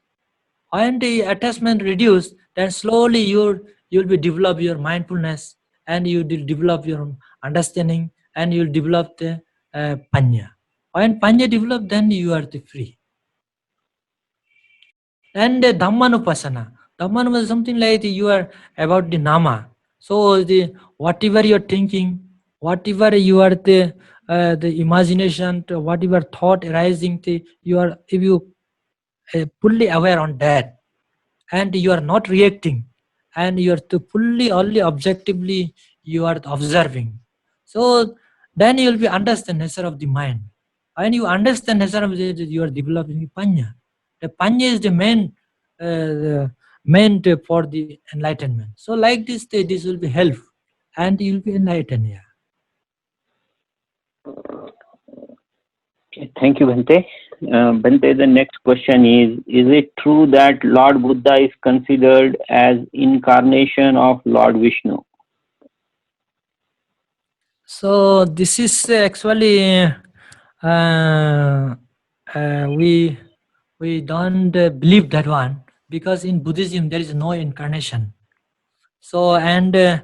When the attachment reduce, then slowly you'll be develop your mindfulness, and you will develop your understanding, and you'll develop the panya. When panya develop, then you are the free. And the Dhammanupasana. Dhammanupasana is something like you are about the Nama. So the whatever you're thinking, whatever you are the imagination, whatever thought arising, you are, if you fully aware on that, and you are not reacting, and you are to fully only objectively you are observing, so then you will be understand nature of the mind. When you understand nature of the, you are developing panya. The panya is the main for the enlightenment. So like this, this will be help, and you will be enlightened. Yeah. Okay, thank you, Bhante. Bhante, the next question is it true that Lord Buddha is considered as incarnation of Lord Vishnu? So this is actually we don't believe that one, because in Buddhism there is no incarnation. So and the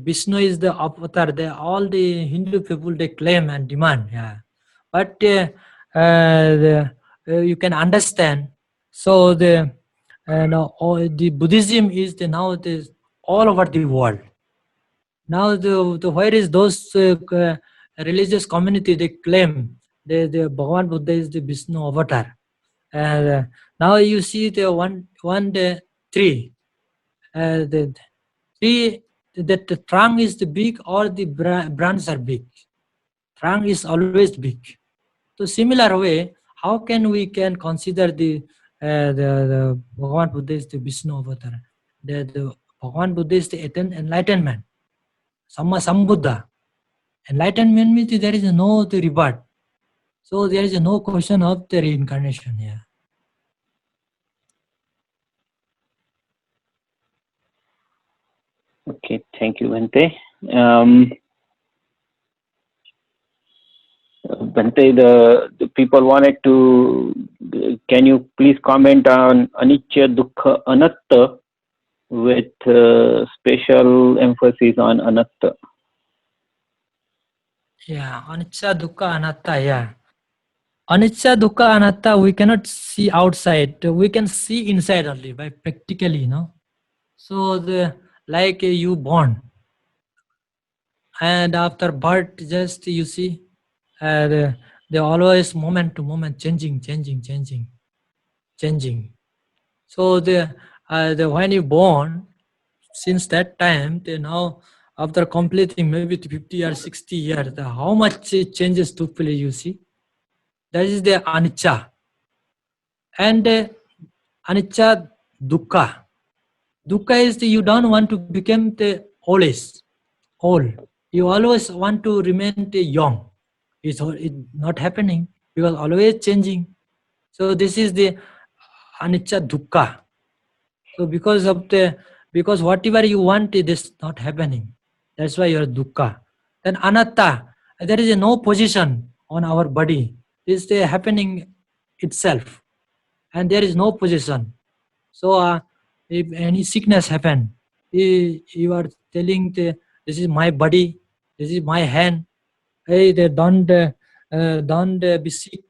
Vishnu is the avatar. All the Hindu people they claim and demand. Yeah, but you can understand. So the the Buddhism is now all over the world. Now the where is those religious community they claim the Bhagavan Buddha is the Vishnu avatar. Now you see the one tree. The tree, that the trunk is the big, or the branches are big. Trunk is always big. So similar way, how can we can consider the Bhagavan Buddha is the Vishnu avatar? The Bhagavan Buddha is the enlightenment. Sambuddha. Enlightenment means there is no the rebirth. So there is no question of the reincarnation here. Okay, thank you, Bhante. Bhante, the people wanted to, can you please comment on Anicca, Dukkha, Anatta with special emphasis on Anatta? Yeah, anicca, dukkha, anatta. Yeah, anicca, dukkha, anatta. We cannot see outside. We can see inside only by practically, So the like you born, and after birth, just you see, the always moment to moment changing. So the when you born, since that time, they now after completing maybe 50 or 60 years, how much changes took place, you see. That is the anicca. And anicca, dukkha. Dukkha is you don't want to become the old. You always want to remain the young. It's not happening, because always changing. So this is the anicca, dukkha. So because whatever you want, it is not happening. That's why you are dukkha. Then anatta, there is no position on our body. This is the happening itself, and there is no position. So if any sickness happen, you are telling this is my body, this is my hand. Hey, they don't be sick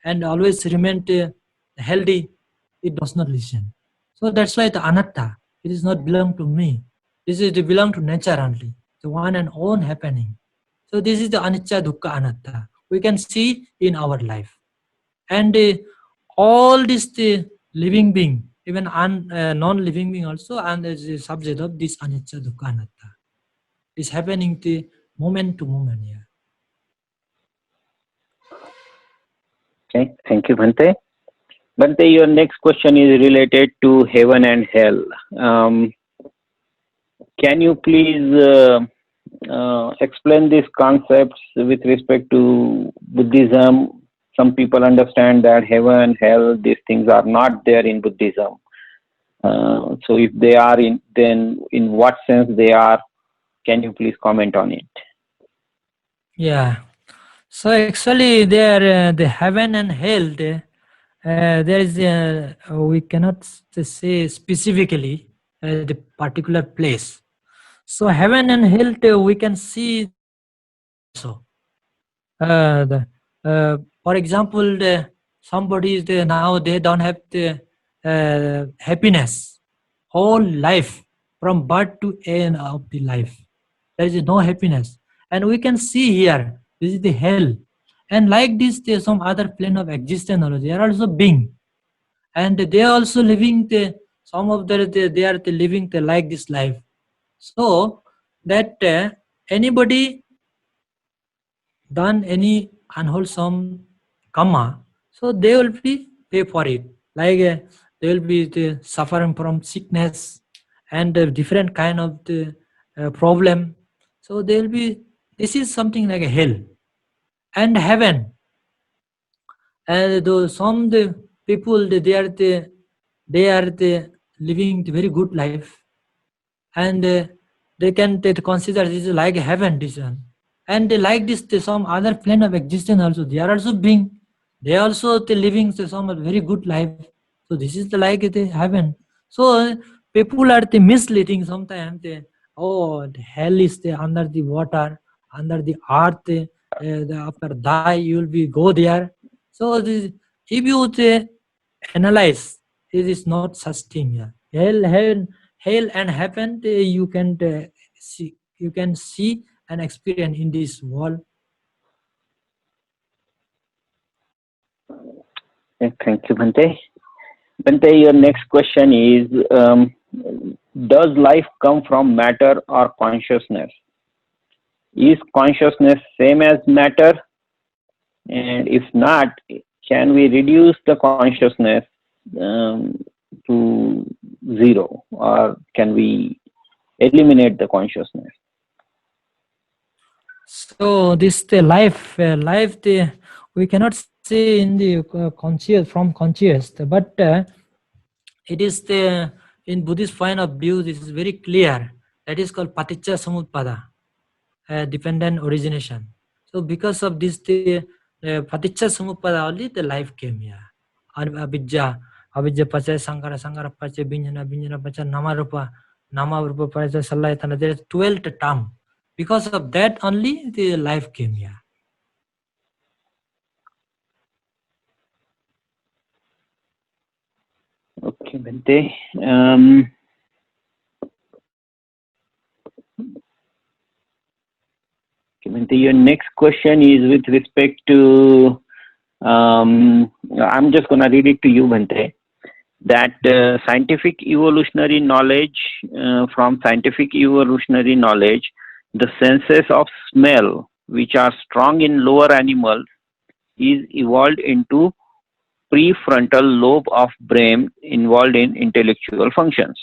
and always remain healthy. It does not listen. So that's why the anatta. It is not belong to me. This is to belong to nature only, the one and own happening. So this is the anicca, dukkha, anatta. We can see in our life, and all this the living being, even non-living being also, and is the subject of this anicca, dukkha, anatta. Is happening the moment to moment here. Okay, thank you, Bhante. Bhante, your next question is related to heaven and hell. Can you please explain these concepts with respect to Buddhism? Some people understand that heaven, hell, these things are not there in Buddhism. So if they are in, then in what sense they are? Can you please comment on it? Yeah. So actually, there the heaven and hell, there is we cannot say specifically the particular place. So heaven and hell, we can see also. For example, somebody is there now, they don't have the happiness whole life from birth to end of the life. There is no happiness, and we can see here this is the hell. And like this, there's some other plane of existence also. They are also being, and they are also living the some of they are living the like this life. So that anybody done any unwholesome karma, so they will be pay for it. Like they will be suffering from sickness and different kind of the problem. So they will be. This is something like a hell and heaven. And though some the people they are living the very good life, and they can consider this is like heaven, this one. And they like this some other plane of existence also, they are also being, they also living some very good life. So this is the like the heaven. So people are misleading sometimes oh, the hell is under the water, under the earth, after die you will be go there. So this, if you analyze, it is not such thing. Yeah. Hell and heaven, you can see and experience in this world. Okay, thank you, Bhante. Bhante, your next question is, does life come from matter or consciousness? Is consciousness same as matter? And if not, can we reduce the consciousness to zero, or can we eliminate the consciousness? So this the life we cannot say in the conscious from conscious, but it is the in Buddhist point of view, this is very clear. That is called paticca samutpada, dependent origination. So because of this, the paticca samutpada only the life came here. Abijja pacha sankara, sankara pacha binjana, binjana pacha namarupa, namarupa pacha salayatana. There is 12 term. Because of that only the life came here. Okay, Bhante. Bhante, your next question is with respect to, I'm just going to read it to you, Bhante, that scientific evolutionary knowledge, from scientific evolutionary knowledge, the senses of smell, which are strong in lower animals, is evolved into prefrontal lobe of brain involved in intellectual functions.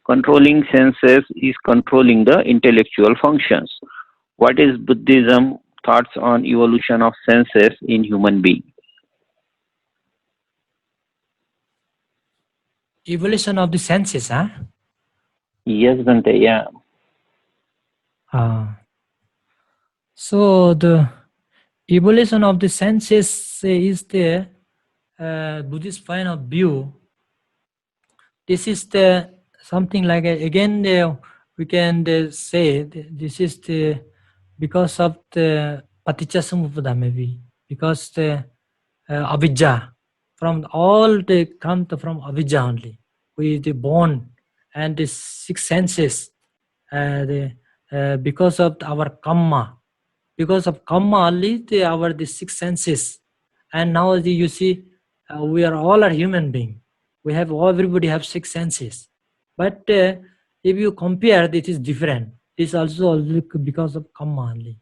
Controlling senses is controlling the intellectual functions. What is Buddhism thoughts on evolution of senses in human being? Evolution of the senses, huh? Yes, Bhante, yeah. So the evolution of the senses is the Buddhist point of view. This is the something like again we can say this is the because of the paticcasamuppada, maybe because the avijja, from all they come from avijja only. We the born and the six senses because of our karma, because of karma only the six senses. And now you see we are all a human being. We have everybody have six senses, but if you compare, it is different. This also because of karma only.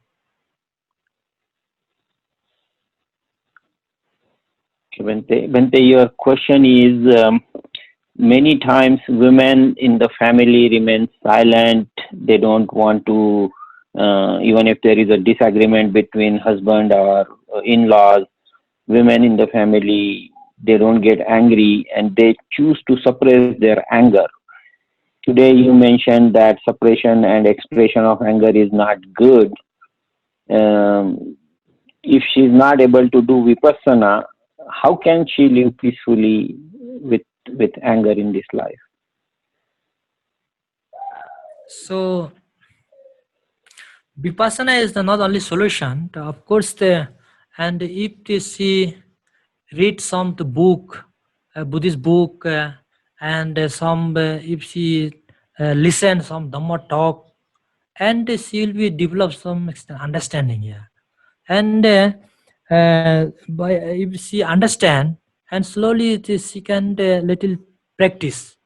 Bhante, your question is many times women in the family remain silent. They don't want to, even if there is a disagreement between husband or in-laws, women in the family, they don't get angry and they choose to suppress their anger. Today you mentioned that suppression and expression of anger is not good. If she is not able to do vipassana, how can she live peacefully with anger in this life? So vipassana is not only solution. Of course, and if she read some book, Buddhist book, and some if she listen some Dhamma talk, and she will be develop some understanding here. And by if she understand, and slowly she can little practice,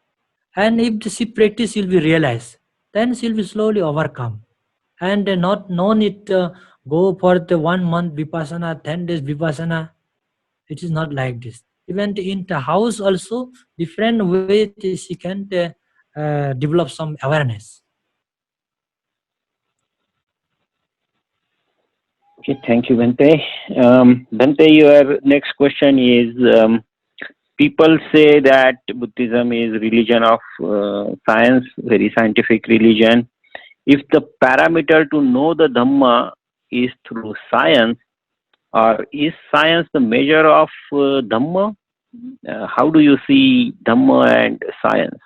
and if she practice, she'll be realize. Then she'll be slowly overcome, and not no need go for the 1 month vipassana, 10 days vipassana. It is not like this. Even in the house also, different way she can develop some awareness. Okay, thank you, Bhante. Bhante, your next question is, people say that Buddhism is religion of science, very scientific religion. If the parameter to know the Dhamma is through science, or is science the measure of Dhamma? How do you see Dhamma and science?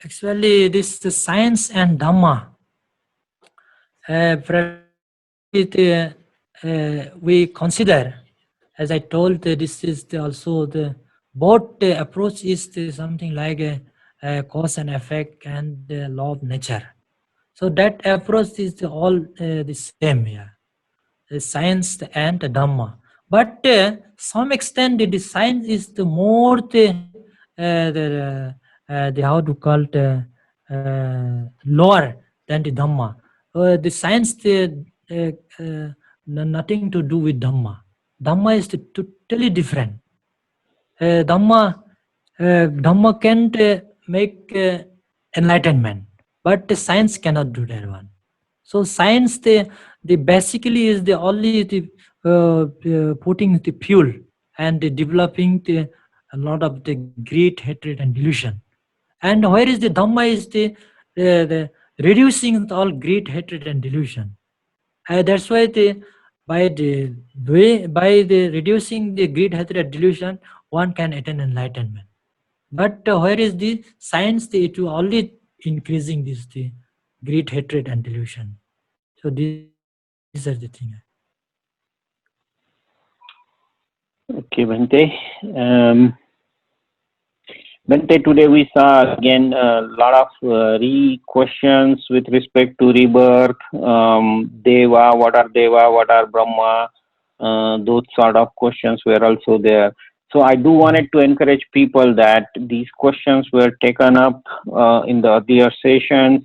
Actually, this the science and Dhamma. We consider, as I told, this is also the both approach is something like a cause and effect and the law of nature. So that approach is all the same here, the science and the Dhamma. But some extent the science is the more the how to call it lower than the Dhamma. The science nothing to do with Dhamma. Dhamma is totally different. Dhamma can make enlightenment, but the science cannot do that one. So science, the basically is the only putting the fuel and developing a lot of the great hatred and delusion. And where is the Dhamma is the reducing all great hatred and delusion. That's why by the reducing the greed, hatred, and delusion, one can attain enlightenment. But where is the science? It will only increasing the greed, hatred, and delusion. So these are the things. Okay, Bhante. Bhante, today we saw again a lot of questions with respect to rebirth, Deva, what are Brahma, those sort of questions were also there. So I do wanted to encourage people that these questions were taken up in the earlier sessions,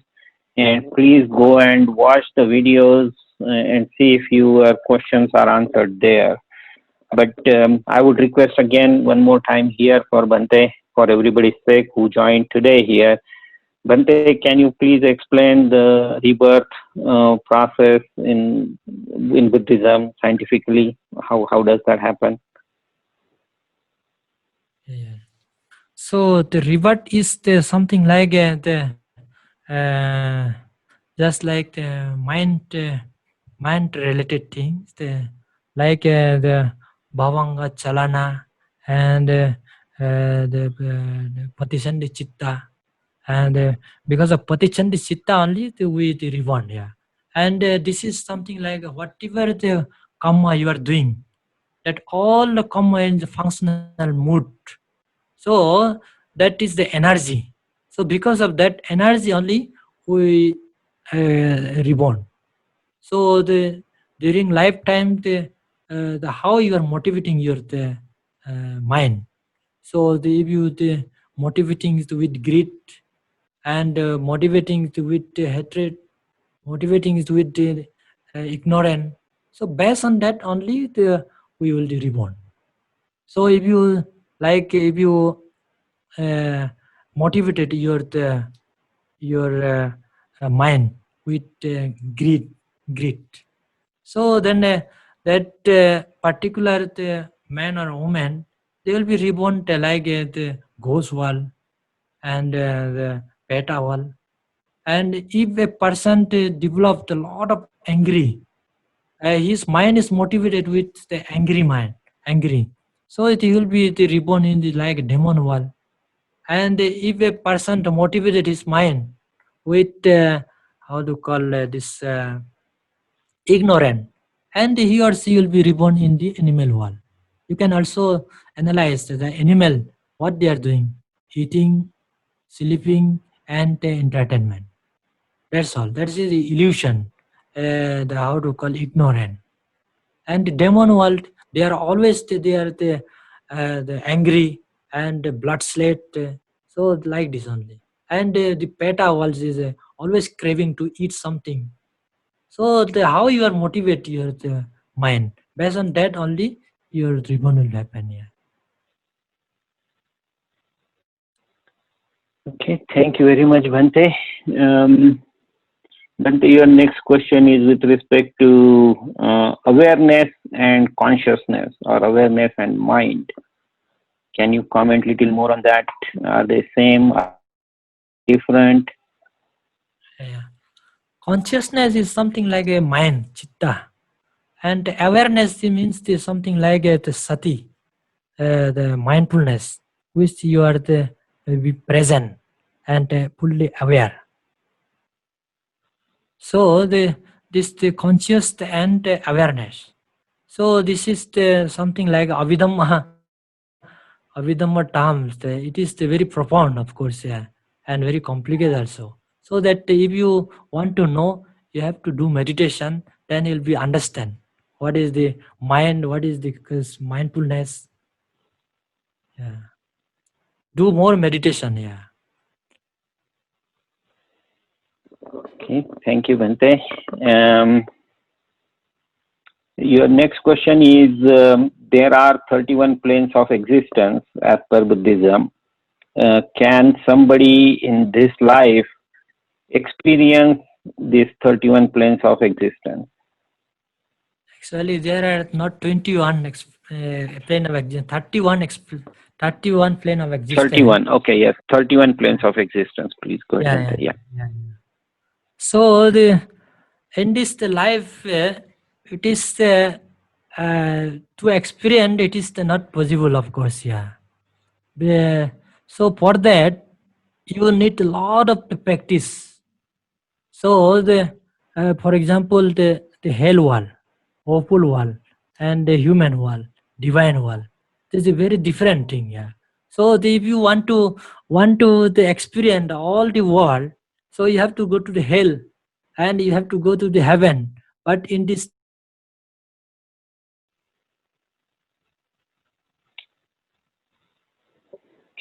and please go and watch the videos and see if your questions are answered there. But I would request again one more time here for Bhante, for everybody's sake who joined today here. Bhante, can you please explain the rebirth process in Buddhism scientifically? How does that happen? Yeah. So the rebirth is something like just like the mind related things, like the bhavanga chalana and the patichandi chitta, and because of patichandi chitta only we the reborn. Yeah, and this is something like whatever the karma you are doing, that all the karma in the functional mood. So that is the energy. So because of that energy only we reborn. So the during lifetime the how you are motivating your mind. So if you motivating it with greed and motivating it with hatred, motivating it with ignorance. So based on that only we will be reborn. So if you like, if you uh, motivated your mind with greed, so then that particular man or woman, they will be reborn like the ghost wall and the beta wall. And if a person developed a lot of angry, his mind is motivated with the angry mind, angry. So it will be reborn in the like demon world. And if a person motivated his mind with how to call this ignorant, and he or she will be reborn in the animal world. You can also analyze the animal, what they are doing: eating, sleeping, and entertainment. That's all. That is the illusion. The how to call ignorant. And the demon world, they are always they are the angry and the blood sweat. So like this only. And the beta world is always craving to eat something. So how you are motivate your mind, based on that only your reborn will happen. Yeah. Okay, thank you very much, Bhante. Bhante, your next question is with respect to awareness and consciousness, or awareness and mind. Can you comment little more on that? Are they same? Are they different? Yeah. Consciousness is something like a mind, chitta, and awareness means something like the sati, the mindfulness, which you are be present and fully aware. So the conscious and awareness. So this is something like Avidhamma terms. It is very profound, of course, yeah, and very complicated also. So that if you want to know, you have to do meditation. Then you'll be understand what is the mind, what is the mindfulness. Yeah. Do more meditation. Yeah. Okay, thank you, Bhante. Your next question is, there are 31 planes of existence as per Buddhism. Can somebody in this life experience these 31 planes of existence? Actually, there are not 21 plane of existence, 31 plane of existence. 31. Okay, yes, 31 planes of existence. Please go ahead. Yeah. So in this life, it is to experience. It is not possible, of course. Yeah. So for that, you need a lot of practice. So for example, the hell wall, awful wall, and the human wall, divine wall. This is a very different thing. Yeah. So if you want to experience all the world, so you have to go to the hell, and you have to go to the heaven. But in this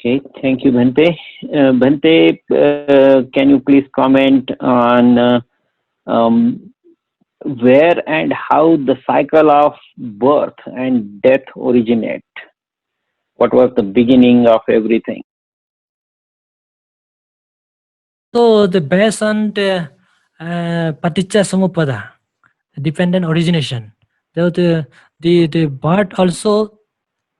Okay, thank you, Bhante. Bhante, can you please comment on where and how the cycle of birth and death originate? What was the beginning of everything? so the based on the paticca samuppada, dependent origination. The birth also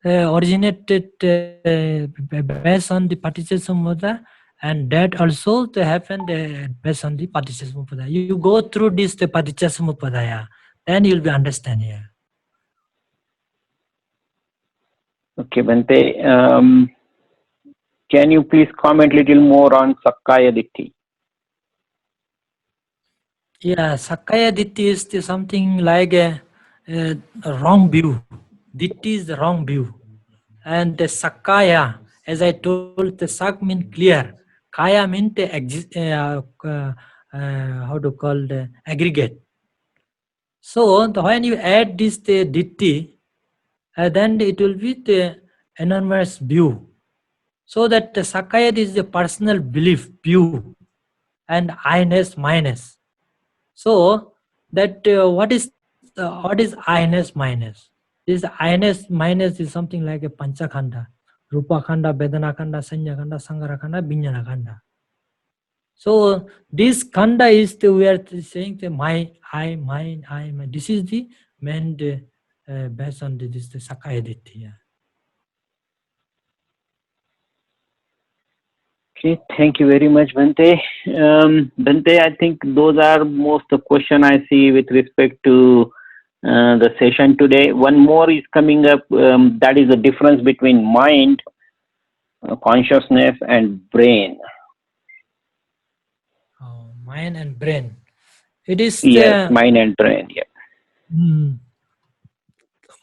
originated based on the paticca samuppada and that also to happen based on the Patichasamuppadaya. You go through this the Patichasamuppadaya, then you'll be understand here. Okay, Bante. Can you please comment little more on Sakkaya Ditthi? Yeah, Sakkaya Ditthi is something like a wrong view. Ditthi is the wrong view. And the Sakkaya, as I told, the Sak means clear. Kaya means the how to call the aggregate. So when you add this the Ditthi, then it will be the enormous view. So that the Sakkaya is the personal belief view and I-ness, minus. So that what is I-ness, minus? This I-ness, minus is something like a Panchakhanda, Rupa Khanda, Vedana Khanda, Sanya Khanda, Sangara Khanda, Vijnana Khanda. So this Khanda is the, we are saying the my, I, mine, I, my. This is the main based on this the Sakkaya Ditthi. Yeah. Okay, thank you very much, Bante. Bante, I think those are most the question I see with respect to the session today. One more is coming up. That is the difference between mind, consciousness, and brain. Mind and brain. It is Yes, mind and brain. Yeah.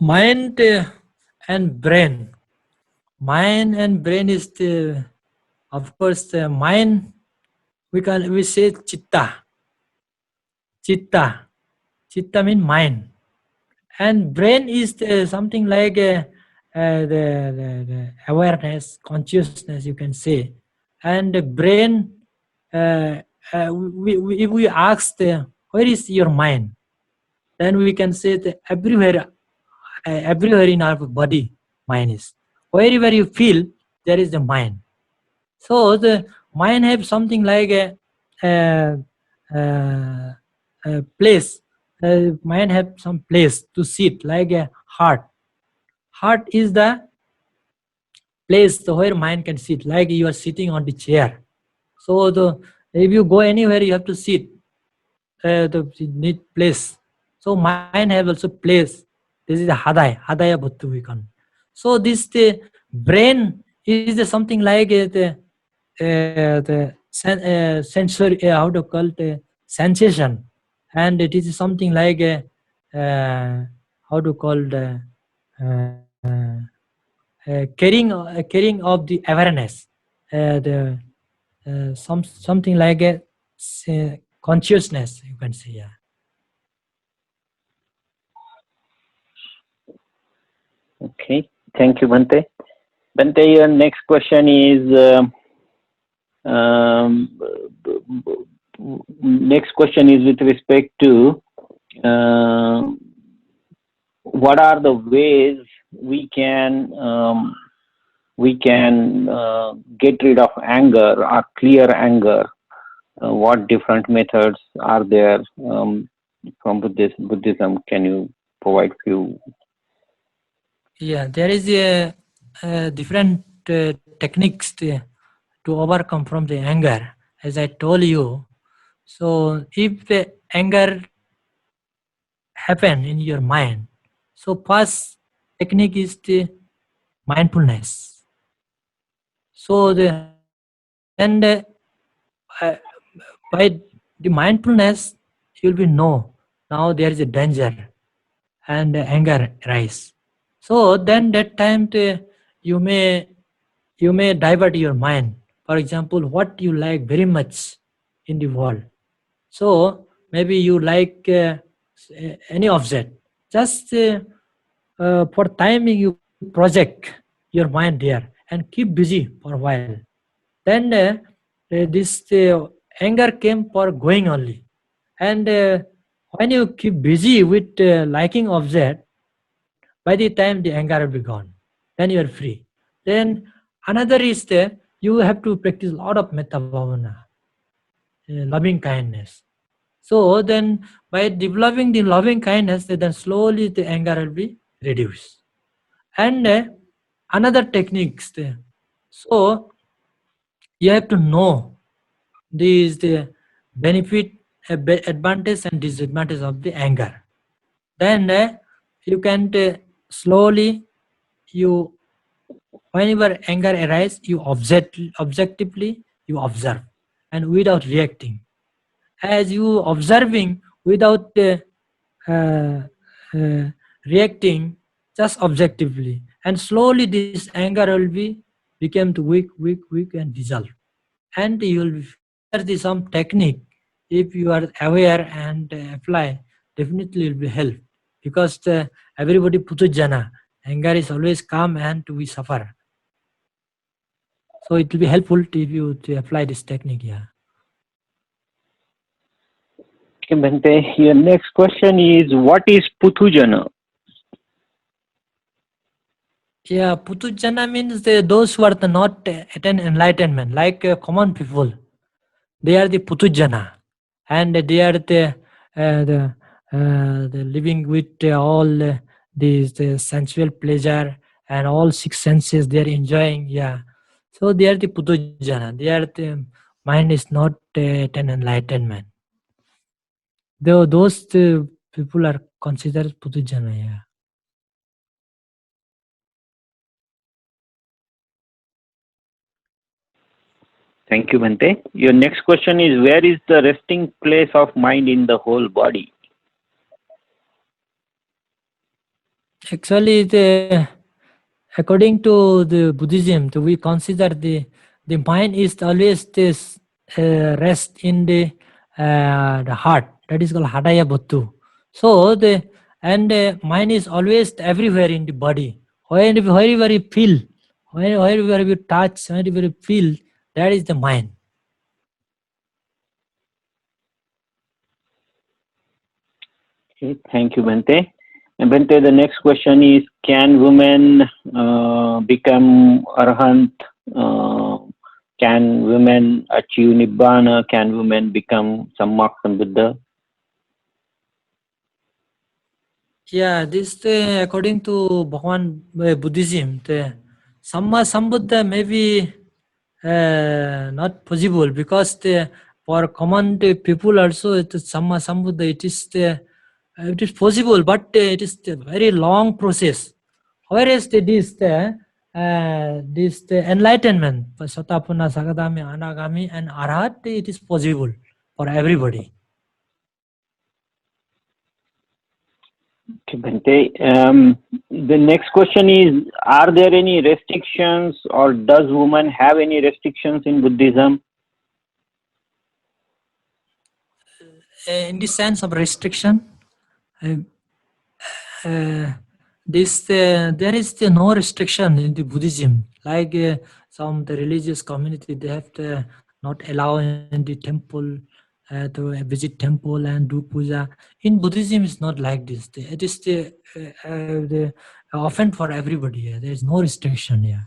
Mind and brain. Mind and brain is the, of course, the mind. We say chitta. Chitta means mind, and brain is something like the awareness, consciousness, you can say. And the brain, if we ask where is your mind, then we can say that everywhere in our body, mind is. Wherever you feel, there is the mind. So the mind have something like a place. Mind have some place to sit, like a heart. Heart is the place where mind can sit, like you are sitting on the chair. So if you go anywhere, you have to sit. The need place. So mind have also place. This is the Hadaya Bhattu we can. So this the brain is something like the sensory, how to call it, sensation, and it is something like how to call the uh, carrying of the awareness, the something like a consciousness, you can say. Yeah. Okay, thank you, Bante. Bante, your next question is with respect to what are the ways we can get rid of anger or clear anger. What different methods are there from Buddhism? Can you provide few? Yeah, there is a different techniques to overcome from the anger, as I told you. So if the anger happen in your mind, so first technique is the mindfulness. So and by the mindfulness, you'll be know now there is a danger and anger rise. So then that time you may divert your mind. For example, what you like very much in the world. So maybe you like any object. Just for timing, you project your mind there and keep busy for a while. Then this anger came for going only. And when you keep busy with liking object, by the time the anger will be gone, then you are free. Then another is you have to practice a lot of metta bhavana, loving kindness. So then by developing the loving kindness, then slowly the anger will be reduced. And another techniques there. So You have to know the benefit, advantage and disadvantage of the anger. Then you can slowly, you whenever anger arises, you objectively you observe and without reacting. As you observing without uh, uh, reacting, just objectively, and slowly this anger will be become to weak and dissolve. And you will further the some technique, if you are aware and apply, definitely will be help, because everybody putujana, anger is always calm and we suffer. So it will be helpful to you to apply this technique. Yeah. Okay, Bhante, your next question is, what is Puthujana? Yeah, Putujana means those who are not attain enlightenment, like common people. They are the Putujana, and they are the living with all these sensual pleasure and all six senses they are enjoying. Yeah, so they are the Putujana. They are the mind is not attain enlightenment. Though those people are considered Putujana. Yeah. Thank you, Bhante. Your next question is, where is the resting place of mind in the whole body? Actually, according to the Buddhism, we consider the mind is always this rest in the heart. That is called Hadaya Bhattu. So the mind is always everywhere in the body. Wherever you feel, wherever you touch, wherever you feel, that is the mind. Okay, thank you, Bhante. And Bhante, the next question is, can women become arhant? Can women achieve nibbana? Can women become sammak sambuddha? Yeah, this according to Bhagwan Buddhism, the Samma Sambuddha may be not possible, because for common people also it is Samma Sambuddha, it is possible, but it is a very long process. Whereas this enlightenment, Satapuna, Sagadami, Anagami, and Arhat, it is possible for everybody. Okay, Bhante. The next question is, are there any restrictions, or does woman have any restrictions in Buddhism? In the sense of restriction, uh, there is no restriction in the Buddhism. Like some the religious community, they have to not allow in the temple to visit temple and do puja. In Buddhism, it's not like this. It is the often for everybody. Yeah. There is no restriction. Yeah.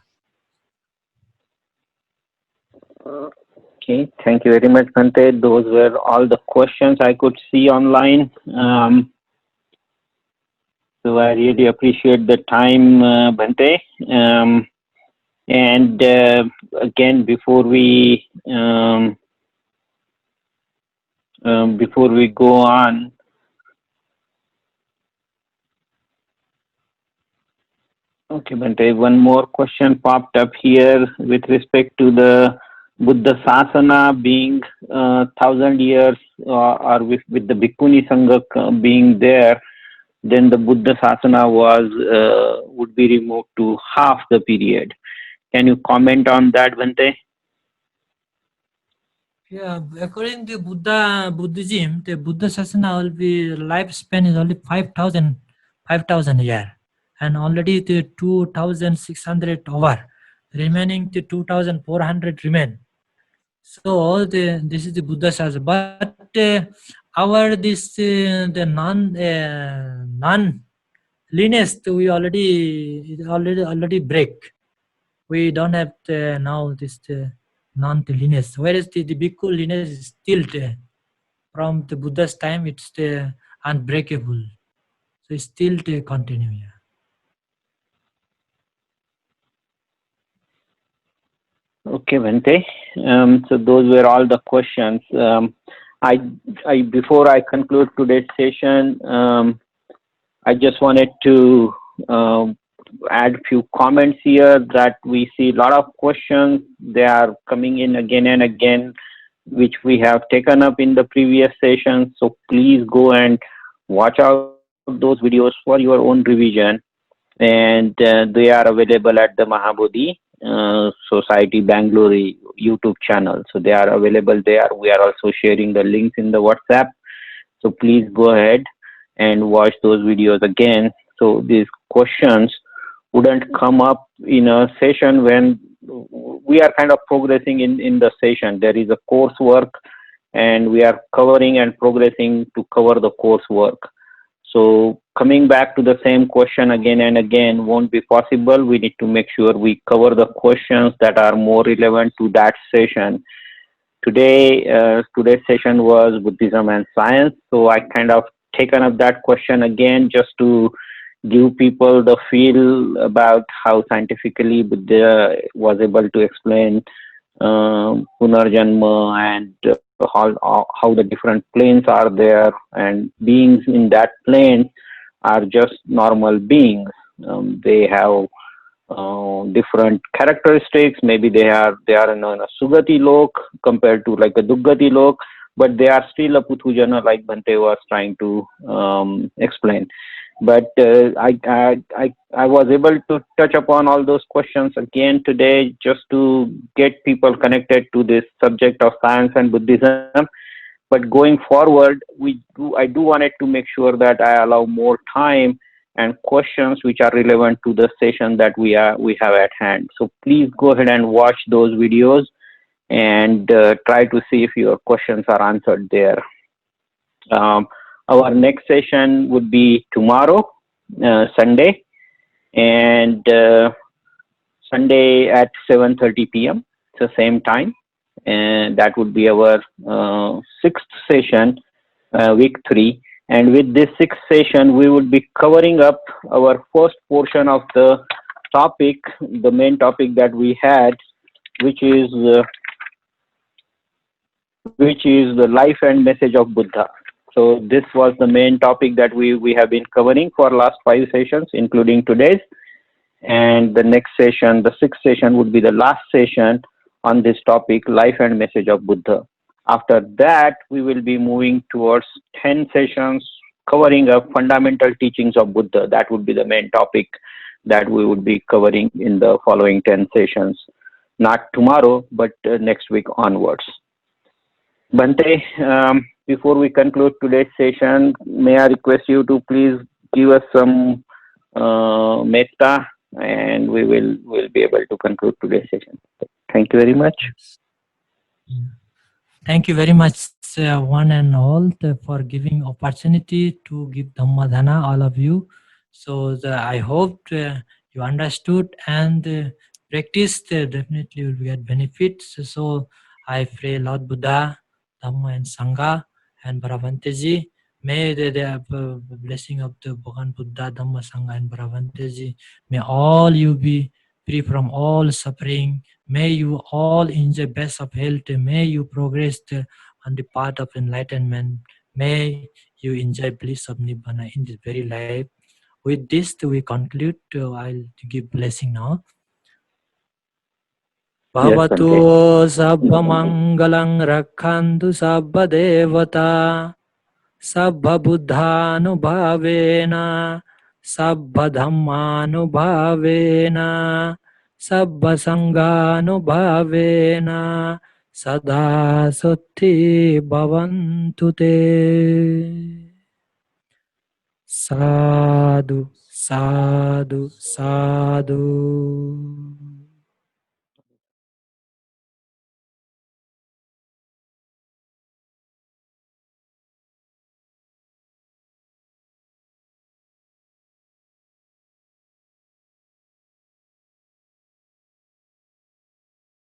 Okay, thank you very much, Bhante. Those were all the questions I could see online. So I really appreciate the time, Bhante. And again, before we go on, okay, Bhante, one more question popped up here with respect to the Buddha Sasana being 1,000 years, or with the Bhikkhuni Sangha being there, then the Buddha Sasana would be removed to half the period. Can you comment on that, Bhante? Yeah, according to Buddhism, the Buddha Sasana will be lifespan is only 5,000 year, and already the 2,600 over, remaining the 2,400 remain. So this is the Buddha Sasana, but our this the non lineage we already break. We don't have now this non-lineage, whereas the bhikkhu lineage is still there. From the Buddha's time, it's unbreakable. So it's still continue. Yeah. Okay, Bhante. So those were all the questions. I before I conclude today's session, I just wanted to add few comments here that we see a lot of questions. They are coming in again and again, which we have taken up in the previous session. So please go and watch out those videos for your own revision. And they are available at the Mahabodhi Society Bengaluru YouTube channel. So they are available there. We are also sharing the links in the WhatsApp. So please go ahead and watch those videos again. So these questions wouldn't come up in a session when we are kind of progressing in the session. There is a coursework and we are covering and progressing to cover the coursework. So coming back to the same question again and again won't be possible. We need to make sure we cover the questions that are more relevant to that session. Today's session was Buddhism and Science. So I kind of taken up that question again just to give people the feel about how scientifically Buddha was able to explain Punarjanma and how the different planes are there, and beings in that plane are just normal beings. They have different characteristics. Maybe they are in a Sugati lok compared to like a Duggati lok, but they are still a Puthujana, like Bhante was trying to explain. But I was able to touch upon all those questions again today just to get people connected to this subject of science and Buddhism. But going forward, I do wanted to make sure that I allow more time and questions which are relevant to the session that we have at hand. So please go ahead and watch those videos and try to see if your questions are answered there. Our next session would be tomorrow, Sunday, and Sunday at 7:30 p.m. It's the same time, and that would be our sixth session, week 3. And with this sixth session, we would be covering up our first portion of the topic, the main topic that we had, which is the life and message of Buddha. So this was the main topic that we have been covering for last 5 sessions, including today's. And the next session, the sixth session, would be the last session on this topic, life and message of Buddha. After that, we will be moving towards 10 sessions covering up fundamental teachings of Buddha. That would be the main topic that we would be covering in the following 10 sessions. Not tomorrow, but next week onwards. Bhante, before we conclude today's session, may I request you to please give us some metta, and we'll be able to conclude today's session. Thank you very much. Thank you very much, one and all, for giving opportunity to give Dhammadhana, all of you. So I hope you understood and practiced. Definitely will get benefits. So I pray Lord Buddha, Dhamma and Sangha, and Bharavanteji, may the blessing of the Bhagavan Buddha, Dhamma, Sangha, and Bharavanteji, may all you be free from all suffering. May you all enjoy best of health. May you progress on the path of enlightenment. May you enjoy bliss of Nibbana in this very life. With this, we conclude. I'll give blessing now. Bhavatu sabba mangalang rakhantu sabba devata sabba buddhanubhavena sabba dhammanubhavena sabba sanganubhavena sada sutti bhavantu te. Sadhu, sadhu, sadhu.